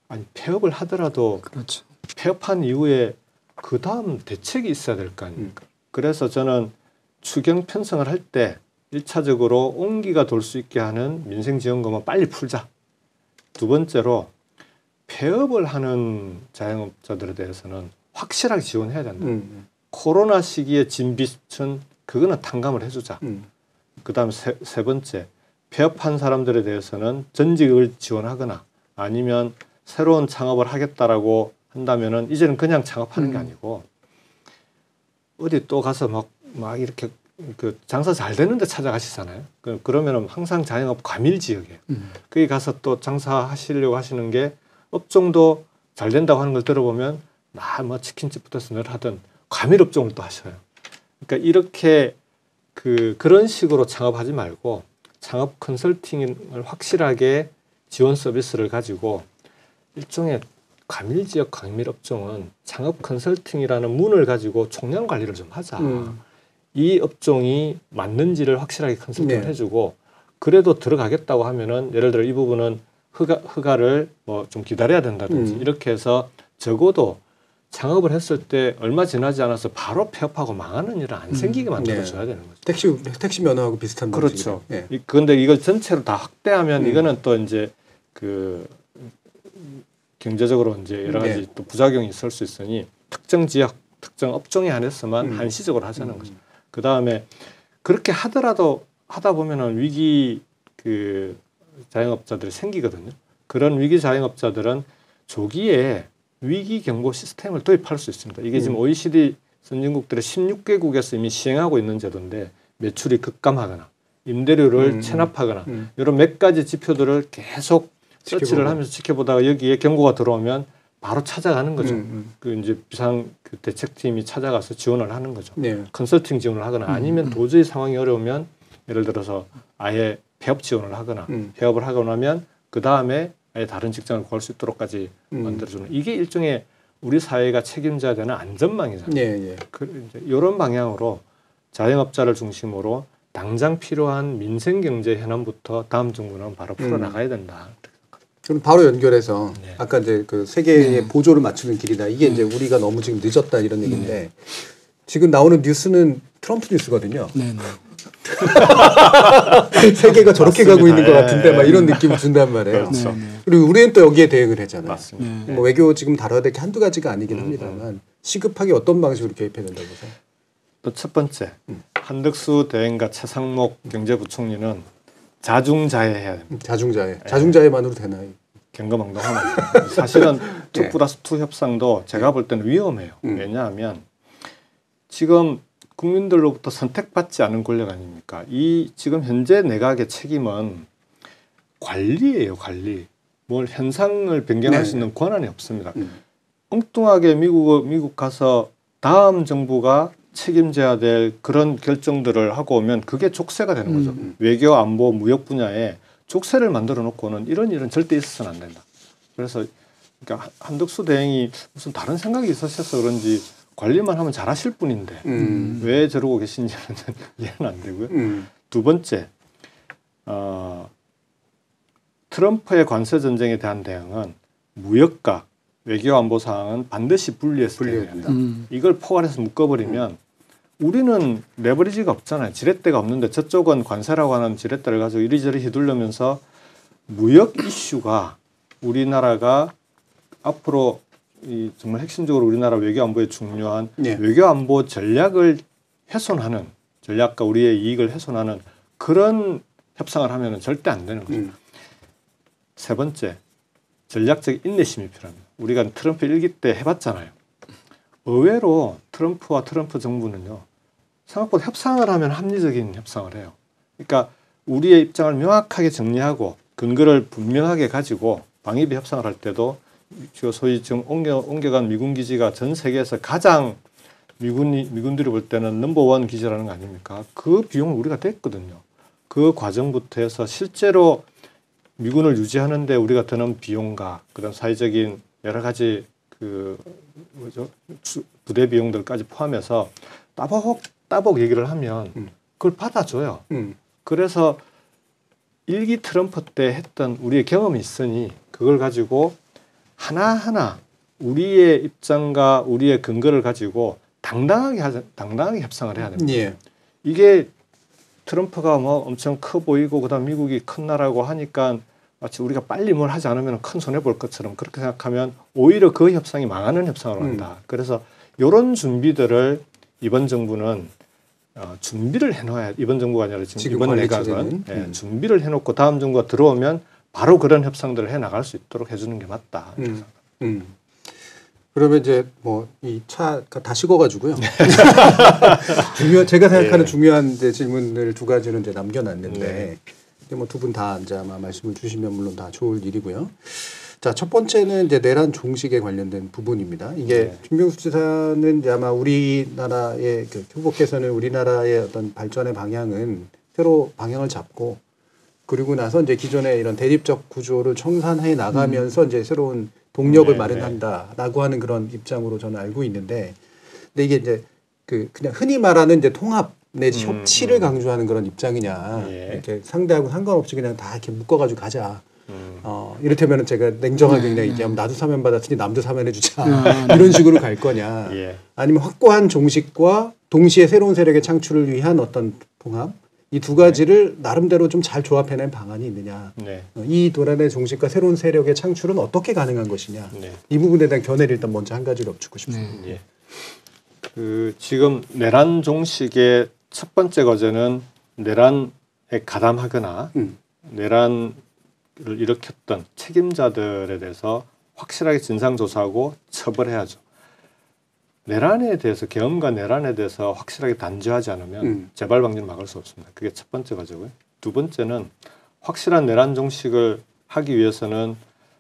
아니 폐업을 하더라도 폐업한 이후에 그 다음 대책이 있어야 될 거 아닙니까? 그래서 저는 추경 편성을 할 때 1차적으로 온기가 돌 수 있게 하는 민생지원금은 빨리 풀자. 두 번째로 폐업을 하는 자영업자들에 대해서는 확실하게 지원해야 된다. 코로나 시기에 진 빚은 그거는 탕감을 해주자. 그다음 세 번째 폐업한 사람들에 대해서는 전직을 지원하거나 아니면 새로운 창업을 하겠다라고 한다면은 이제는 그냥 창업하는 게 아니고 어디 또 가서 막 이렇게 그 장사 잘 되는데 찾아가시잖아요. 그러면은 항상 자영업 과밀 지역에 거기 가서 또 장사하시려고 하시는 게 업종도 잘 된다고 하는 걸 들어보면 뭐 치킨집부터 늘 하던 과밀 업종을 또 하셔요. 그러니까 이렇게 그런 식으로 창업하지 말고 창업 컨설팅을 확실하게 지원 서비스를 가지고 일종의 과밀 지역 과밀 업종은 창업 컨설팅이라는 문을 가지고 총량 관리를 좀 하자. 이 업종이 맞는지를 확실하게 컨설팅을 해주고 그래도 들어가겠다고 하면은 예를 들어 이 부분은 허가를 뭐 좀 기다려야 된다든지 이렇게 해서 적어도 창업을 했을 때 얼마 지나지 않아서 바로 폐업하고 망하는 일은 안 생기게 만들어줘야 되는 거죠. 택시 면허하고 비슷한 그렇죠. 그런데 이걸 전체로 다 확대하면 이거는 또 이제 그 경제적으로 이제 여러 가지 또 부작용이 있을 수 있으니 특정 지역, 특정 업종에 한해서만 한시적으로 하자는 거죠. 그 다음에 그렇게 하더라도 하다 보면은 위기 그 자영업자들이 생기거든요. 그런 위기 자영업자들은 조기에 위기 경보 시스템을 도입할 수 있습니다. 이게 지금 OECD 선진국들의 16개국에서 이미 시행하고 있는 제도인데 매출이 급감하거나 임대료를 체납하거나 이런 몇 가지 지표들을 계속 서치를 하면서 지켜보다가 여기에 경고가 들어오면 바로 찾아가는 거죠. 그 이제 비상 그 대책팀이 찾아가서 지원을 하는 거죠. 컨설팅 지원을 하거나 아니면 도저히 상황이 어려우면 예를 들어서 아예 폐업 지원을 하거나 폐업을 하고 나면 그 다음에 아예 다른 직장을 구할 수 있도록까지 만들어주는 이게 일종의 우리 사회가 책임져야 되는 안전망이잖아요. 이런 방향으로 자영업자를 중심으로 당장 필요한 민생 경제 현안부터 다음 정부는 바로 풀어나가야 된다. 그럼 바로 연결해서 아까 이제 그 세계의 보조를 맞추는 길이다. 이게 이제 우리가 너무 지금 늦었다 이런 얘기인데 지금 나오는 뉴스는 트럼프 뉴스거든요. 세계가 저렇게 가고 있는 것 같은데 막 이런 느낌을 준단 말이에요. 그리고 우리는 또 여기에 대응을 했잖아요. 뭐 외교 지금 다뤄야 될 게 한두 가지가 아니긴 합니다만 시급하게 어떤 방식으로 개입해야 된다고 보세요? 또 첫 번째 한덕수 대행과 최상목 경제부총리는 자중자애해야 됩니다. 자중자애만으로 되나요? 경거망동하면 사실은 2+2 협상도 제가 볼 때는 위험해요. 왜냐하면 지금 국민들로부터 선택받지 않은 권력 아닙니까? 이 지금 현재 내각의 책임은 관리예요, 관리. 뭘 현상을 변경할 수 있는 권한이 없습니다. 엉뚱하게 미국 가서 다음 정부가 책임져야 될 그런 결정들을 하고 오면 그게 족쇄가 되는 거죠. 외교, 안보, 무역 분야에 족쇄를 만들어 놓고는 이런 일은 절대 있어서는 안 된다. 그래서 그러니까 한덕수 대행이 무슨 다른 생각이 있으셔서 그런지 관리만 하면 잘하실 분인데 왜 저러고 계신지는 이해는 안 되고요. 두 번째, 트럼프의 관세 전쟁에 대한 대응은 무역과 외교 안보 사항은 반드시 분리해서 해야 된다. 이걸 포괄해서 묶어버리면 우리는 레버리지가 없잖아요. 지렛대가 없는데 저쪽은 관세라고 하는 지렛대를 가지고 이리저리 휘둘르면서 무역 이슈가 우리나라가 앞으로 이 정말 핵심적으로 우리나라 외교 안보에 중요한 외교 안보 전략을 훼손하는 전략과 우리의 이익을 훼손하는 그런 협상을 하면은 절대 안 되는 거죠. 세 번째, 전략적 인내심이 필요합니다. 우리가 트럼프 1기 때 해봤잖아요. 의외로 트럼프와 트럼프 정부는요. 생각보다 협상을 하면 합리적인 협상을 해요. 그러니까 우리의 입장을 명확하게 정리하고 근거를 분명하게 가지고 방위비 협상을 할 때도 소위 지금 옮겨간 미군 기지가 전 세계에서 가장 미군들이 볼 때는 넘버원 기지라는 거 아닙니까? 그 비용을 우리가 냈거든요. 그 과정부터 해서 실제로 미군을 유지하는데 우리가 드는 비용과 그런 사회적인 여러 가지 그 부대 비용들까지 포함해서 따복 얘기를 하면 그걸 받아줘요. 그래서 1기 트럼프 때 했던 우리의 경험이 있으니 그걸 가지고 하나하나 우리의 입장과 우리의 근거를 가지고 당당하게 협상을 해야 됩니다. 이게 트럼프가 뭐 엄청 커 보이고 그다음 미국이 큰 나라고 하니까 마치 우리가 빨리 뭘 하지 않으면 큰 손해 볼 것처럼 그렇게 생각하면 오히려 그 협상이 망하는 협상으로 간다. 그래서 이런 준비들을 이번 정부는 준비를 해놓아야 이번 정부가 아니라 지금 이번 내각은 준비를 해놓고 다음 정부가 들어오면 바로 그런 협상들을 해 나갈 수 있도록 해주는 게 맞다. 그러면 이제 뭐 이 차가 다 식어가지고요. 제가 생각하는 중요한 이제 질문을 두 가지는 이제 남겨놨는데 뭐 두 분 다 이제 아마 말씀을 주시면 물론 다 좋을 일이고요. 자, 첫 번째는 이제 내란 종식에 관련된 부분입니다. 이게 김병수 지사는 이제 아마 우리나라의 그 후보께서는 우리나라의 어떤 발전의 방향은 새로 방향을 잡고 그리고 나서 이제 기존의 이런 대립적 구조를 청산해 나가면서 이제 새로운 동력을 마련한다라고 하는 그런 입장으로 저는 알고 있는데, 근데 이게 이제 그냥 흔히 말하는 이제 통합 내지 협치를 강조하는 그런 입장이냐, 이렇게 상대하고 상관없이 그냥 다 이렇게 묶어가지고 가자. 이를테면은 제가 냉정하게 그냥 얘기하면 나도 사면 받았으니 남도 사면해주자 이런 식으로 갈 거냐, 아니면 확고한 종식과 동시에 새로운 세력의 창출을 위한 어떤 통합, 이 두 가지를 나름대로 좀 잘 조합해낸 방안이 있느냐, 이 도란의 종식과 새로운 세력의 창출은 어떻게 가능한 것이냐, 이 부분에 대한 견해를 일단 먼저 한 가지로 엎주고 싶습니다. 지금 내란 종식의 첫 번째 과제는 내란에 가담하거나 내란을 일으켰던 책임자들에 대해서 확실하게 진상조사하고 처벌해야죠. 내란에 대해서, 계엄과 내란에 대해서 확실하게 단죄하지 않으면 재발 방지를 막을 수 없습니다. 그게 첫 번째 과제고요. 두 번째는 확실한 내란 종식을 하기 위해서는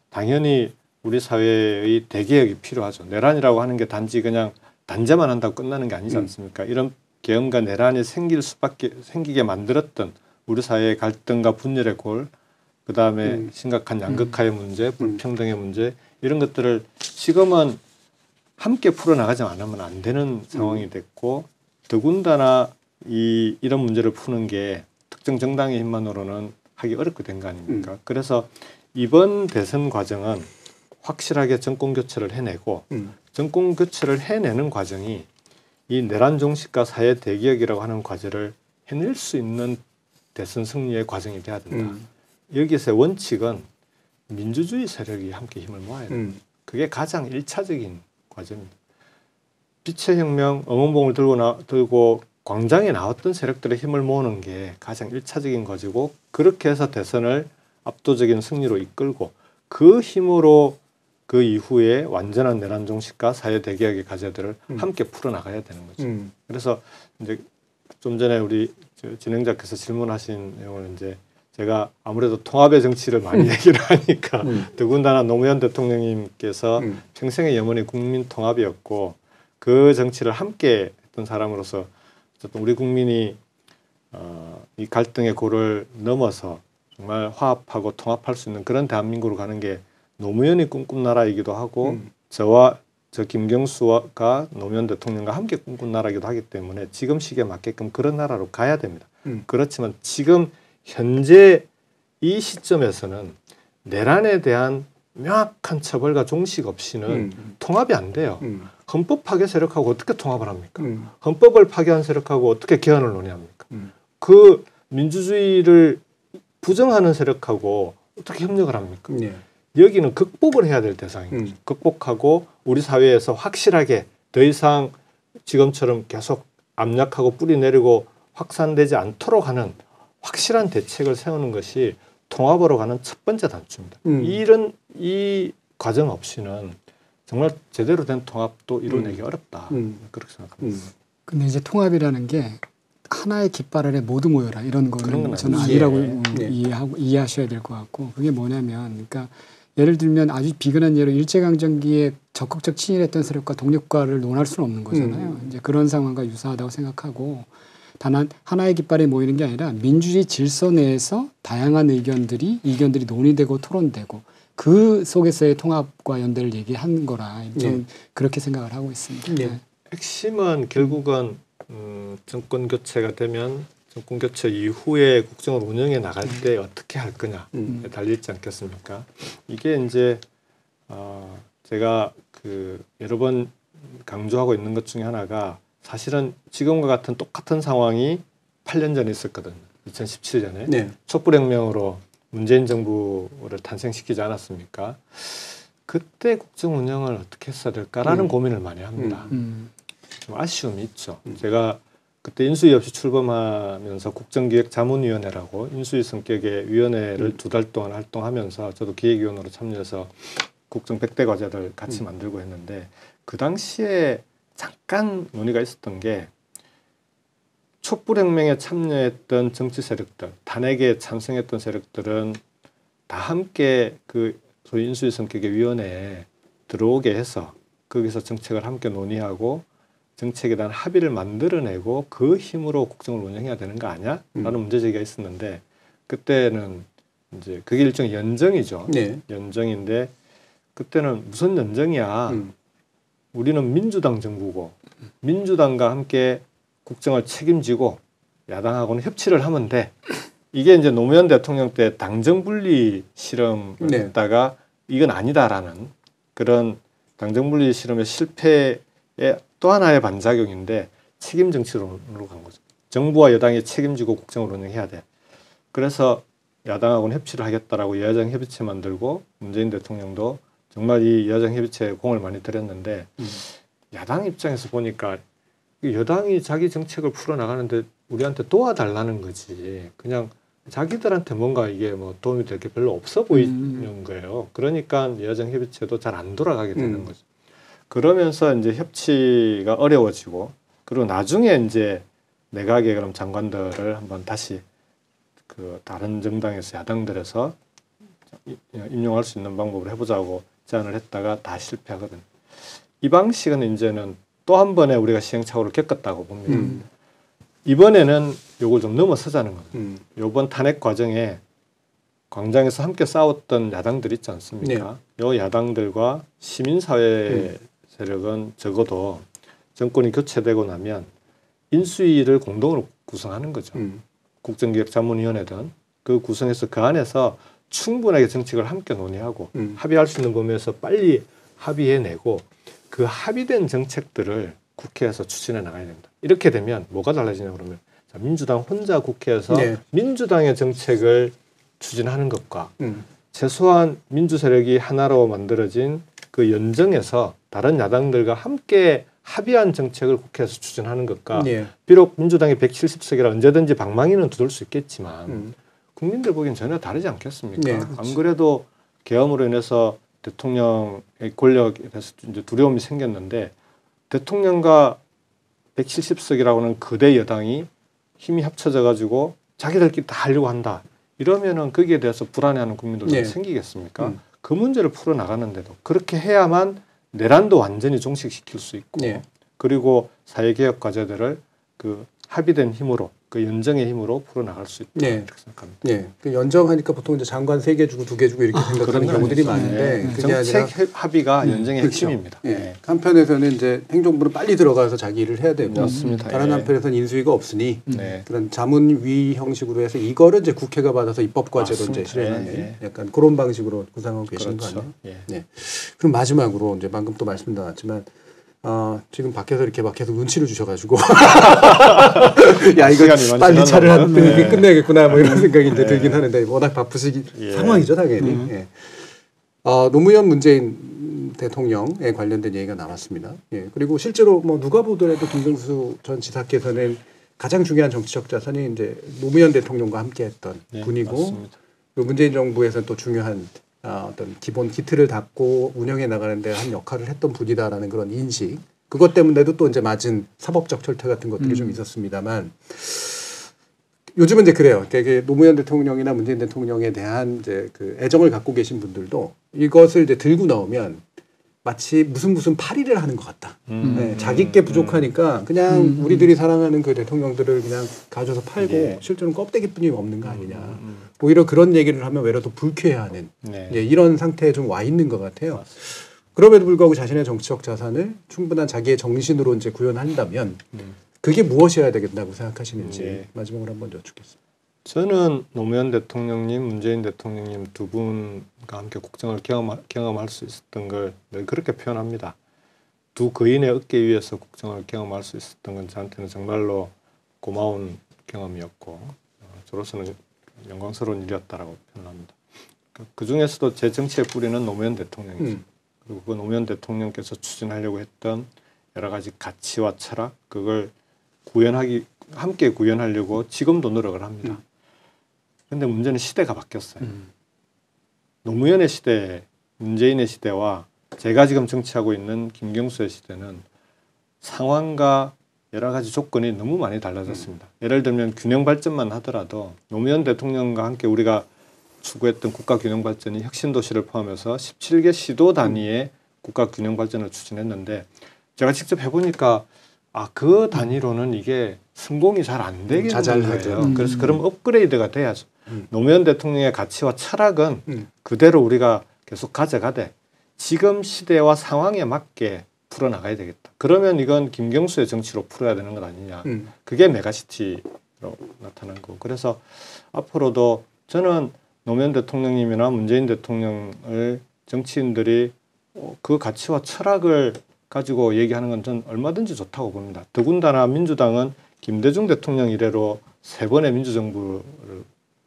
당연히 우리 사회의 대개혁이 필요하죠. 내란이라고 하는 게 단지 그냥 단죄만 한다고 끝나는 게 아니지 않습니까? 이런 계엄과 내란이 생기게 만들었던 우리 사회의 갈등과 분열의 골, 그 다음에 심각한 양극화의 문제, 불평등의 문제, 이런 것들을 지금은 함께 풀어나가지 않으면 안 되는 상황이 됐고, 더군다나 이런 문제를 푸는 게 특정 정당의 힘만으로는 하기 어렵게 된 거 아닙니까? 그래서 이번 대선 과정은 확실하게 정권 교체를 해내고, 정권 교체를 해내는 과정이 이 내란 종식과 사회 대개혁이라고 하는 과제를 해낼 수 있는 대선 승리의 과정이 돼야 된다. 여기서의 원칙은 민주주의 세력이 함께 힘을 모아야 됩니다. 그게 가장 1차적인 과제입니다. 빛의 혁명, 응원봉을 들고 광장에 나왔던 세력들의 힘을 모으는 게 가장 1차적인 과제고, 그렇게 해서 대선을 압도적인 승리로 이끌고, 그 힘으로 그 이후에 완전한 내란 종식과 사회 대개혁의 과제들을 함께 풀어나가야 되는 거죠. 그래서 이제 좀 전에 우리 진행자께서 질문하신 내용을 이제 제가 아무래도 통합의 정치를 많이 얘기를 하니까 더군다나 노무현 대통령님께서 평생의 염원이 국민 통합이었고, 그 정치를 함께 했던 사람으로서 어쨌든 우리 국민이 이 갈등의 고를 넘어서 정말 화합하고 통합할 수 있는 그런 대한민국으로 가는 게 노무현이 꿈꾼 나라이기도 하고, 저와 김경수가 노무현 대통령과 함께 꿈꾼 나라이기도 하기 때문에 지금 시기에 맞게끔 그런 나라로 가야 됩니다. 그렇지만 지금 현재 이 시점에서는 내란에 대한 명확한 처벌과 종식 없이는 통합이 안 돼요. 헌법 파괴 세력하고 어떻게 통합을 합니까? 헌법을 파괴한 세력하고 어떻게 개헌을 논의합니까? 그 민주주의를 부정하는 세력하고 어떻게 협력을 합니까? 여기는 극복을 해야 될 대상인 거죠. 극복하고 우리 사회에서 확실하게 더 이상 지금처럼 계속 압력하고 뿌리 내리고 확산되지 않도록 하는 확실한 대책을 세우는 것이 통합으로 가는 첫 번째 단추입니다. 이 과정 없이는 정말 제대로 된 통합도 이뤄내기 어렵다. 그렇게 생각합니다. 근데 이제 통합이라는 게 하나의 깃발 아래 모두 모여라 이런 거는 저는 아니라고 이해하셔야 될 것 같고, 그게 뭐냐면, 그러니까 예를 들면 아주 비근한 예로 일제강점기에 적극적 친일했던 세력과 독립과를 논할 수는 없는 거잖아요. 이제 그런 상황과 유사하다고 생각하고, 단 하나의 깃발에 모이는 게 아니라 민주주의 질서 내에서 다양한 이견들이 논의되고 토론되고, 그 속에서의 통합과 연대를 얘기한 거라 저는 그렇게 생각을 하고 있습니다. 핵심은 결국은 정권 교체가 되면 정권 교체 이후에 국정을 운영해 나갈 때 어떻게 할 거냐에 달려있지 않겠습니까? 이게 이제 제가 여러 번 강조하고 있는 것 중에 하나가, 사실은 지금과 같은 똑같은 상황이 8년 전에 있었거든요. 2017년에 촛불혁명으로 문재인 정부를 탄생시키지 않았습니까? 그때 국정 운영을 어떻게 했어야 될까라는 고민을 많이 합니다. 좀 아쉬움이 있죠. 제가 그때 인수위 없이 출범하면서 국정기획자문위원회라고 인수위 성격의 위원회를 2달 동안 활동하면서 저도 기획위원으로 참여해서 국정 100대 과제를 같이 만들고 했는데, 그 당시에 잠깐 논의가 있었던 게, 촛불혁명에 참여했던 정치 세력들, 탄핵에 찬성했던 세력들은 다 함께 그 소위 인수위 성격의 위원회에 들어오게 해서 거기서 정책을 함께 논의하고 정책에 대한 합의를 만들어내고 그 힘으로 국정을 운영해야 되는 거 아니야? 라는 문제제기가 있었는데, 그때는 이제 그게 일종의 연정이죠. 연정인데, 그때는 무슨 연정이야. 우리는 민주당 정부고 민주당과 함께 국정을 책임지고 야당하고는 협치를 하면 돼. 이게 이제 노무현 대통령 때 당정 분리 실험을 했다가 이건 아니다라는 그런 당정 분리 실험의 실패의 또 하나의 반작용인데 책임 정치로 간 거죠. 정부와 여당이 책임지고 국정을 운영해야 돼. 그래서 야당하고는 협치를 하겠다라고 여야정 협의체 만들고 문재인 대통령도 정말 이 여야정 협의체에 공을 많이 들였는데 야당 입장에서 보니까 여당이 자기 정책을 풀어나가는데 우리한테 도와달라는 거지. 그냥 자기들한테 뭔가 이게 뭐 도움이 될 게 별로 없어 보이는 거예요. 그러니까 여야정 협의체도 잘 안 돌아가게 되는 거죠. 그러면서 이제 협치가 어려워지고 그리고 나중에 이제 내각의 그럼 장관들을 한번 다시 그 다른 정당에서 야당들에서 임용할 수 있는 방법을 해보자고 제안을 했다가 다 실패하거든. 이 방식은 이제는 또 한 번에 우리가 시행착오를 겪었다고 봅니다. 이번에는 요걸 좀 넘어서자는 겁니다. 요번 탄핵 과정에 광장에서 함께 싸웠던 야당들 있지 않습니까? 요 야당들과 시민사회 세력은 적어도 정권이 교체되고 나면 인수위를 공동으로 구성하는 거죠. 국정기획자문위원회든 그 구성해서 그 안에서 충분하게 정책을 함께 논의하고 합의할 수 있는 범위에서 빨리 합의해내고 그 합의된 정책들을 국회에서 추진해 나가야 됩니다. 이렇게 되면 뭐가 달라지냐 그러면 자, 민주당 혼자 국회에서 민주당의 정책을 추진하는 것과 최소한 민주 세력이 하나로 만들어진 그 연정에서 다른 야당들과 함께 합의한 정책을 국회에서 추진하는 것과 비록 민주당이 170석이라 언제든지 방망이는 두들 수 있겠지만 국민들 보기엔 전혀 다르지 않겠습니까? 안 그래도 계엄으로 인해서 대통령의 권력에 대해서 이제 두려움이 생겼는데 대통령과 170석이라고는 거대 여당이 힘이 합쳐져 가지고 자기들끼리 다 하려고 한다. 이러면은 거기에 대해서 불안해하는 국민들도 생기겠습니까? 그 문제를 풀어 나가는데도 그렇게 해야만 내란도 완전히 종식시킬 수 있고 그리고 사회개혁 과제들을 그 합의된 힘으로 그 연정의 힘으로 풀어나갈 수 있다 이렇게 생각합니다. 그 연정하니까 보통 이제 장관 3개 주고 2개 주고 이렇게 생각하는 경우들이 많은데 그게 정책 합의가 연정의 핵심입니다. 한편에서는 이제 행정부는 빨리 들어가서 자기 일을 해야 되고 맞습니다. 다른 한편에서는 인수위가 없으니 그런 자문위 형식으로 해서 이거를 이제 국회가 받아서 입법 과제로 이제 실행하는 약간 그런 방식으로 구상하고 계시는 거 아니에요? 그럼 마지막으로 이제 방금 또 말씀 나왔지만. 지금 밖에서 이렇게 막 계속 눈치를 주셔가지고 야 이거 빨리 차를 한 끝내야겠구나 뭐 이런 생각이 이제 들긴 하는데 워낙 바쁘시기 상황이죠 당연히. 노무현 문재인 대통령에 관련된 얘기가 나왔습니다. 그리고 실제로 뭐 누가 보더라도 김경수 전 지사께서는 가장 중요한 정치적 자산이 이제 노무현 대통령과 함께했던 분이고 문재인 정부에서는 또 중요한 어떤 기본 기틀을 닦고 운영해 나가는데 한 역할을 했던 분이다라는 그런 인식. 그것 때문에도 또 이제 맞은 사법적 절퇴 같은 것들이 좀 있었습니다만 요즘은 이제 그래요. 이게 노무현 대통령이나 문재인 대통령에 대한 이제 그 애정을 갖고 계신 분들도 이것을 이제 들고 나오면 마치 무슨 파리를 하는 것 같다. 자기 게 부족하니까 그냥 우리들이 사랑하는 그 대통령들을 그냥 가져서 팔고 실제로는 껍데기뿐이 없는 거 아니냐. 오히려 그런 얘기를 하면 외려 더 불쾌해하는 이런 상태에 좀 와 있는 것 같아요. 맞습니다. 그럼에도 불구하고 자신의 정치적 자산을 충분한 자기의 정신으로 이제 구현한다면 그게 무엇이어야 되겠다고 생각하시는지 마지막으로 한번 여쭙겠습니다. 저는 노무현 대통령님, 문재인 대통령님 두 분과 함께 국정을 경험할 수 있었던 걸 늘 그렇게 표현합니다. 두 거인의 어깨 위에서 국정을 경험할 수 있었던 건 저한테는 정말로 고마운 경험이었고 저로서는 영광스러운 일이었다라고 표현합니다. 그 중에서도 제 정치의 뿌리는 노무현 대통령이죠. 그리고 그 노무현 대통령께서 추진하려고 했던 여러 가지 가치와 철학 그걸 함께 구현하려고 지금도 노력을 합니다. 그런데 문제는 시대가 바뀌었어요. 노무현의 시대, 문재인의 시대와 제가 지금 정치하고 있는 김경수의 시대는 상황과 여러 가지 조건이 너무 많이 달라졌습니다. 예를 들면 균형 발전만 하더라도 노무현 대통령과 함께 우리가 추구했던 국가 균형 발전이 혁신도시를 포함해서 17개 시도 단위의 국가 균형 발전을 추진했는데 제가 직접 해보니까 그 단위로는 이게 성공이 잘 안 되겠는 거예요. 그래서 그럼 업그레이드가 돼야죠. 노무현 대통령의 가치와 철학은 그대로 우리가 계속 가져가되 지금 시대와 상황에 맞게 풀어나가야 되겠다. 그러면 이건 김경수의 정치로 풀어야 되는 것 아니냐. 그게 메가시티로 나타난 거고. 그래서 앞으로도 저는 노무현 대통령님이나 문재인 대통령을 정치인들이 그 가치와 철학을 가지고 얘기하는 건 전 얼마든지 좋다고 봅니다. 더군다나 민주당은 김대중 대통령 이래로 3번의 민주정부를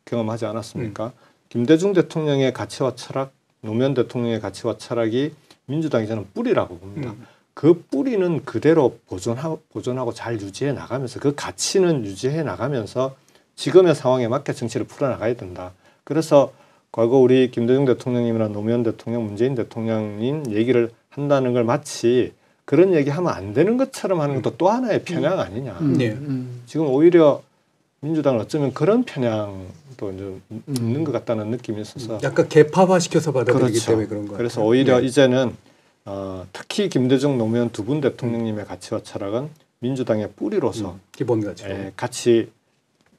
경험하지 않았습니까? 김대중 대통령의 가치와 철학, 노무현 대통령의 가치와 철학이 민주당이 저는 뿌리라고 봅니다. 그 뿌리는 그대로 보존하고 잘 유지해 나가면서 그 가치는 유지해 나가면서 지금의 상황에 맞게 정치를 풀어나가야 된다. 그래서 과거 우리 김대중 대통령님이나 노무현 대통령, 문재인 대통령님 얘기를 한다는 걸 마치 그런 얘기하면 안 되는 것처럼 하는 것도 또 하나의 편향 아니냐. 지금 오히려 민주당은 어쩌면 그런 편향도 좀 있는 것 같다는 느낌이 있어서 약간 개파화시켜서 받아들이기 그렇죠. 때문에 그런 거예요. 그래서 오히려 이제는 특히 김대중, 노무현 두 분 대통령님의 가치와 철학은 민주당의 뿌리로서 기본 가치로 같이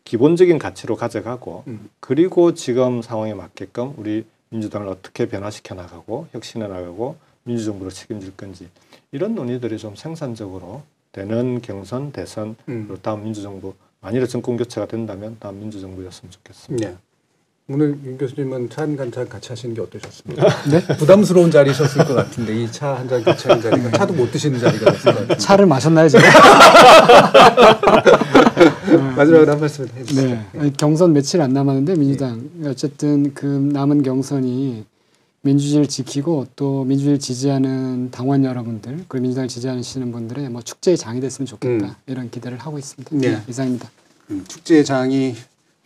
기본적인 가치로 가져가고 그리고 지금 상황에 맞게끔 우리 민주당을 어떻게 변화시켜 나가고 혁신해 나가고 민주정부로 책임질 건지 이런 논의들이 좀 생산적으로 되는 경선, 대선 그리고 다음 민주정부 만일에 정권 교체가 된다면 다음 민주정부였으면 좋겠습니다. 네. 오늘 윤 교수님은 차 한 잔 같이 하시는 게 어떠셨습니까? 네? 부담스러운 자리셨을 것 같은데 이 차 한 잔 같이 하는 자리가 차도 못 드시는 자리가 됐을 것 같은데 차를 마셨나요 지금? 마지막으로 한 말씀 해주세요. 네. 경선 며칠 안 남았는데 민주당 어쨌든 그 남은 경선이 민주주의를 지키고 또 민주주의를 지지하는 당원 여러분들 그리고 민주당을 지지하시는 분들의 뭐 축제의 장이 됐으면 좋겠다 이런 기대를 하고 있습니다. 네. 이상입니다. 축제의 장이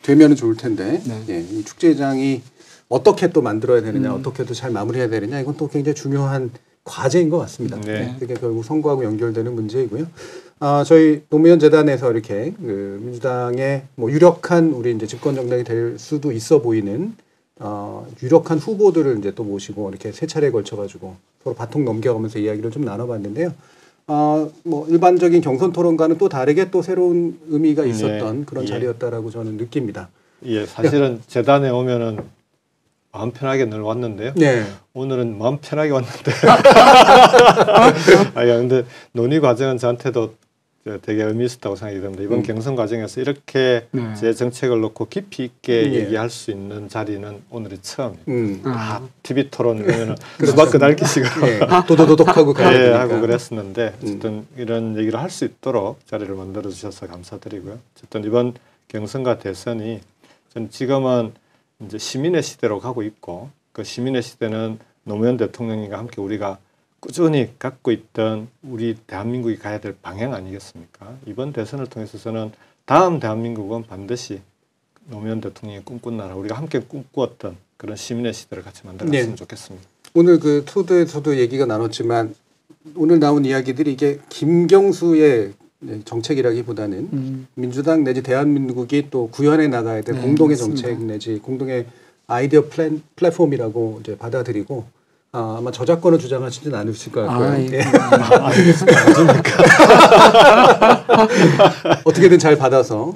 되면은 좋을 텐데 예, 이 축제의 장이 어떻게 또 만들어야 되느냐 어떻게 또 잘 마무리해야 되느냐 이건 또 굉장히 중요한 과제인 것 같습니다. 그게 결국 선거하고 연결되는 문제이고요. 저희 노무현 재단에서 이렇게 그 민주당의 뭐 유력한 우리 이제 집권 정당이 될 수도 있어 보이는 유력한 후보들을 이제 또 모시고 이렇게 세 차례에 걸쳐가지고 서로 바통 넘겨가면서 이야기를 좀 나눠봤는데요. 뭐 일반적인 경선 토론과는 또 다르게 또 새로운 의미가 있었던 그런 자리였다라고 저는 느낍니다. 예, 사실은 재단에 오면은 마음 편하게 늘 왔는데요. 오늘은 마음 편하게 왔는데. 근데 논의 과정은 저한테도 되게 의미 있었다고 생각이 듭니다. 이번 경선 과정에서 이렇게 제 정책을 놓고 깊이 있게 얘기할 수 있는 자리는 오늘이 처음이에요. TV 토론이면은 수박 끄달기시고 도도도독하고 하고 그랬었는데 어쨌든 이런 얘기를 할 수 있도록 자리를 만들어 주셔서 감사드리고요. 어쨌든 이번 경선과 대선이 저는 지금은 이제 시민의 시대로 가고 있고 그 시민의 시대는 노무현 대통령과 함께 우리가 꾸준히 갖고 있던 우리 대한민국이 가야 될 방향 아니겠습니까? 이번 대선을 통해서는 다음 대한민국은 반드시 노무현 대통령이 꿈꾼 나라, 우리가 함께 꿈꾸었던 그런 시민의 시대를 같이 만들었으면 좋겠습니다. 오늘 그 토드에서도 얘기가 나눴지만 오늘 나온 이야기들이 이게 김경수의 정책이라기보다는 민주당 내지 대한민국이 또 구현해 나가야 될 공동의 맞습니다. 정책 내지 공동의 아이디어 플랫폼이라고 이제 받아들이고 아마 저작권을 주장하시진 않으실 것 같고요. 어떻게든 잘 받아서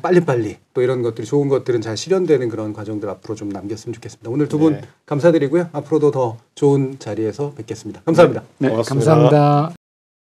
빨리빨리 또 이런 것들이 좋은 것들은 잘 실현되는 그런 과정들 앞으로 좀 남겼으면 좋겠습니다. 오늘 두 분 감사드리고요. 앞으로도 더 좋은 자리에서 뵙겠습니다. 감사합니다. 감사합니다.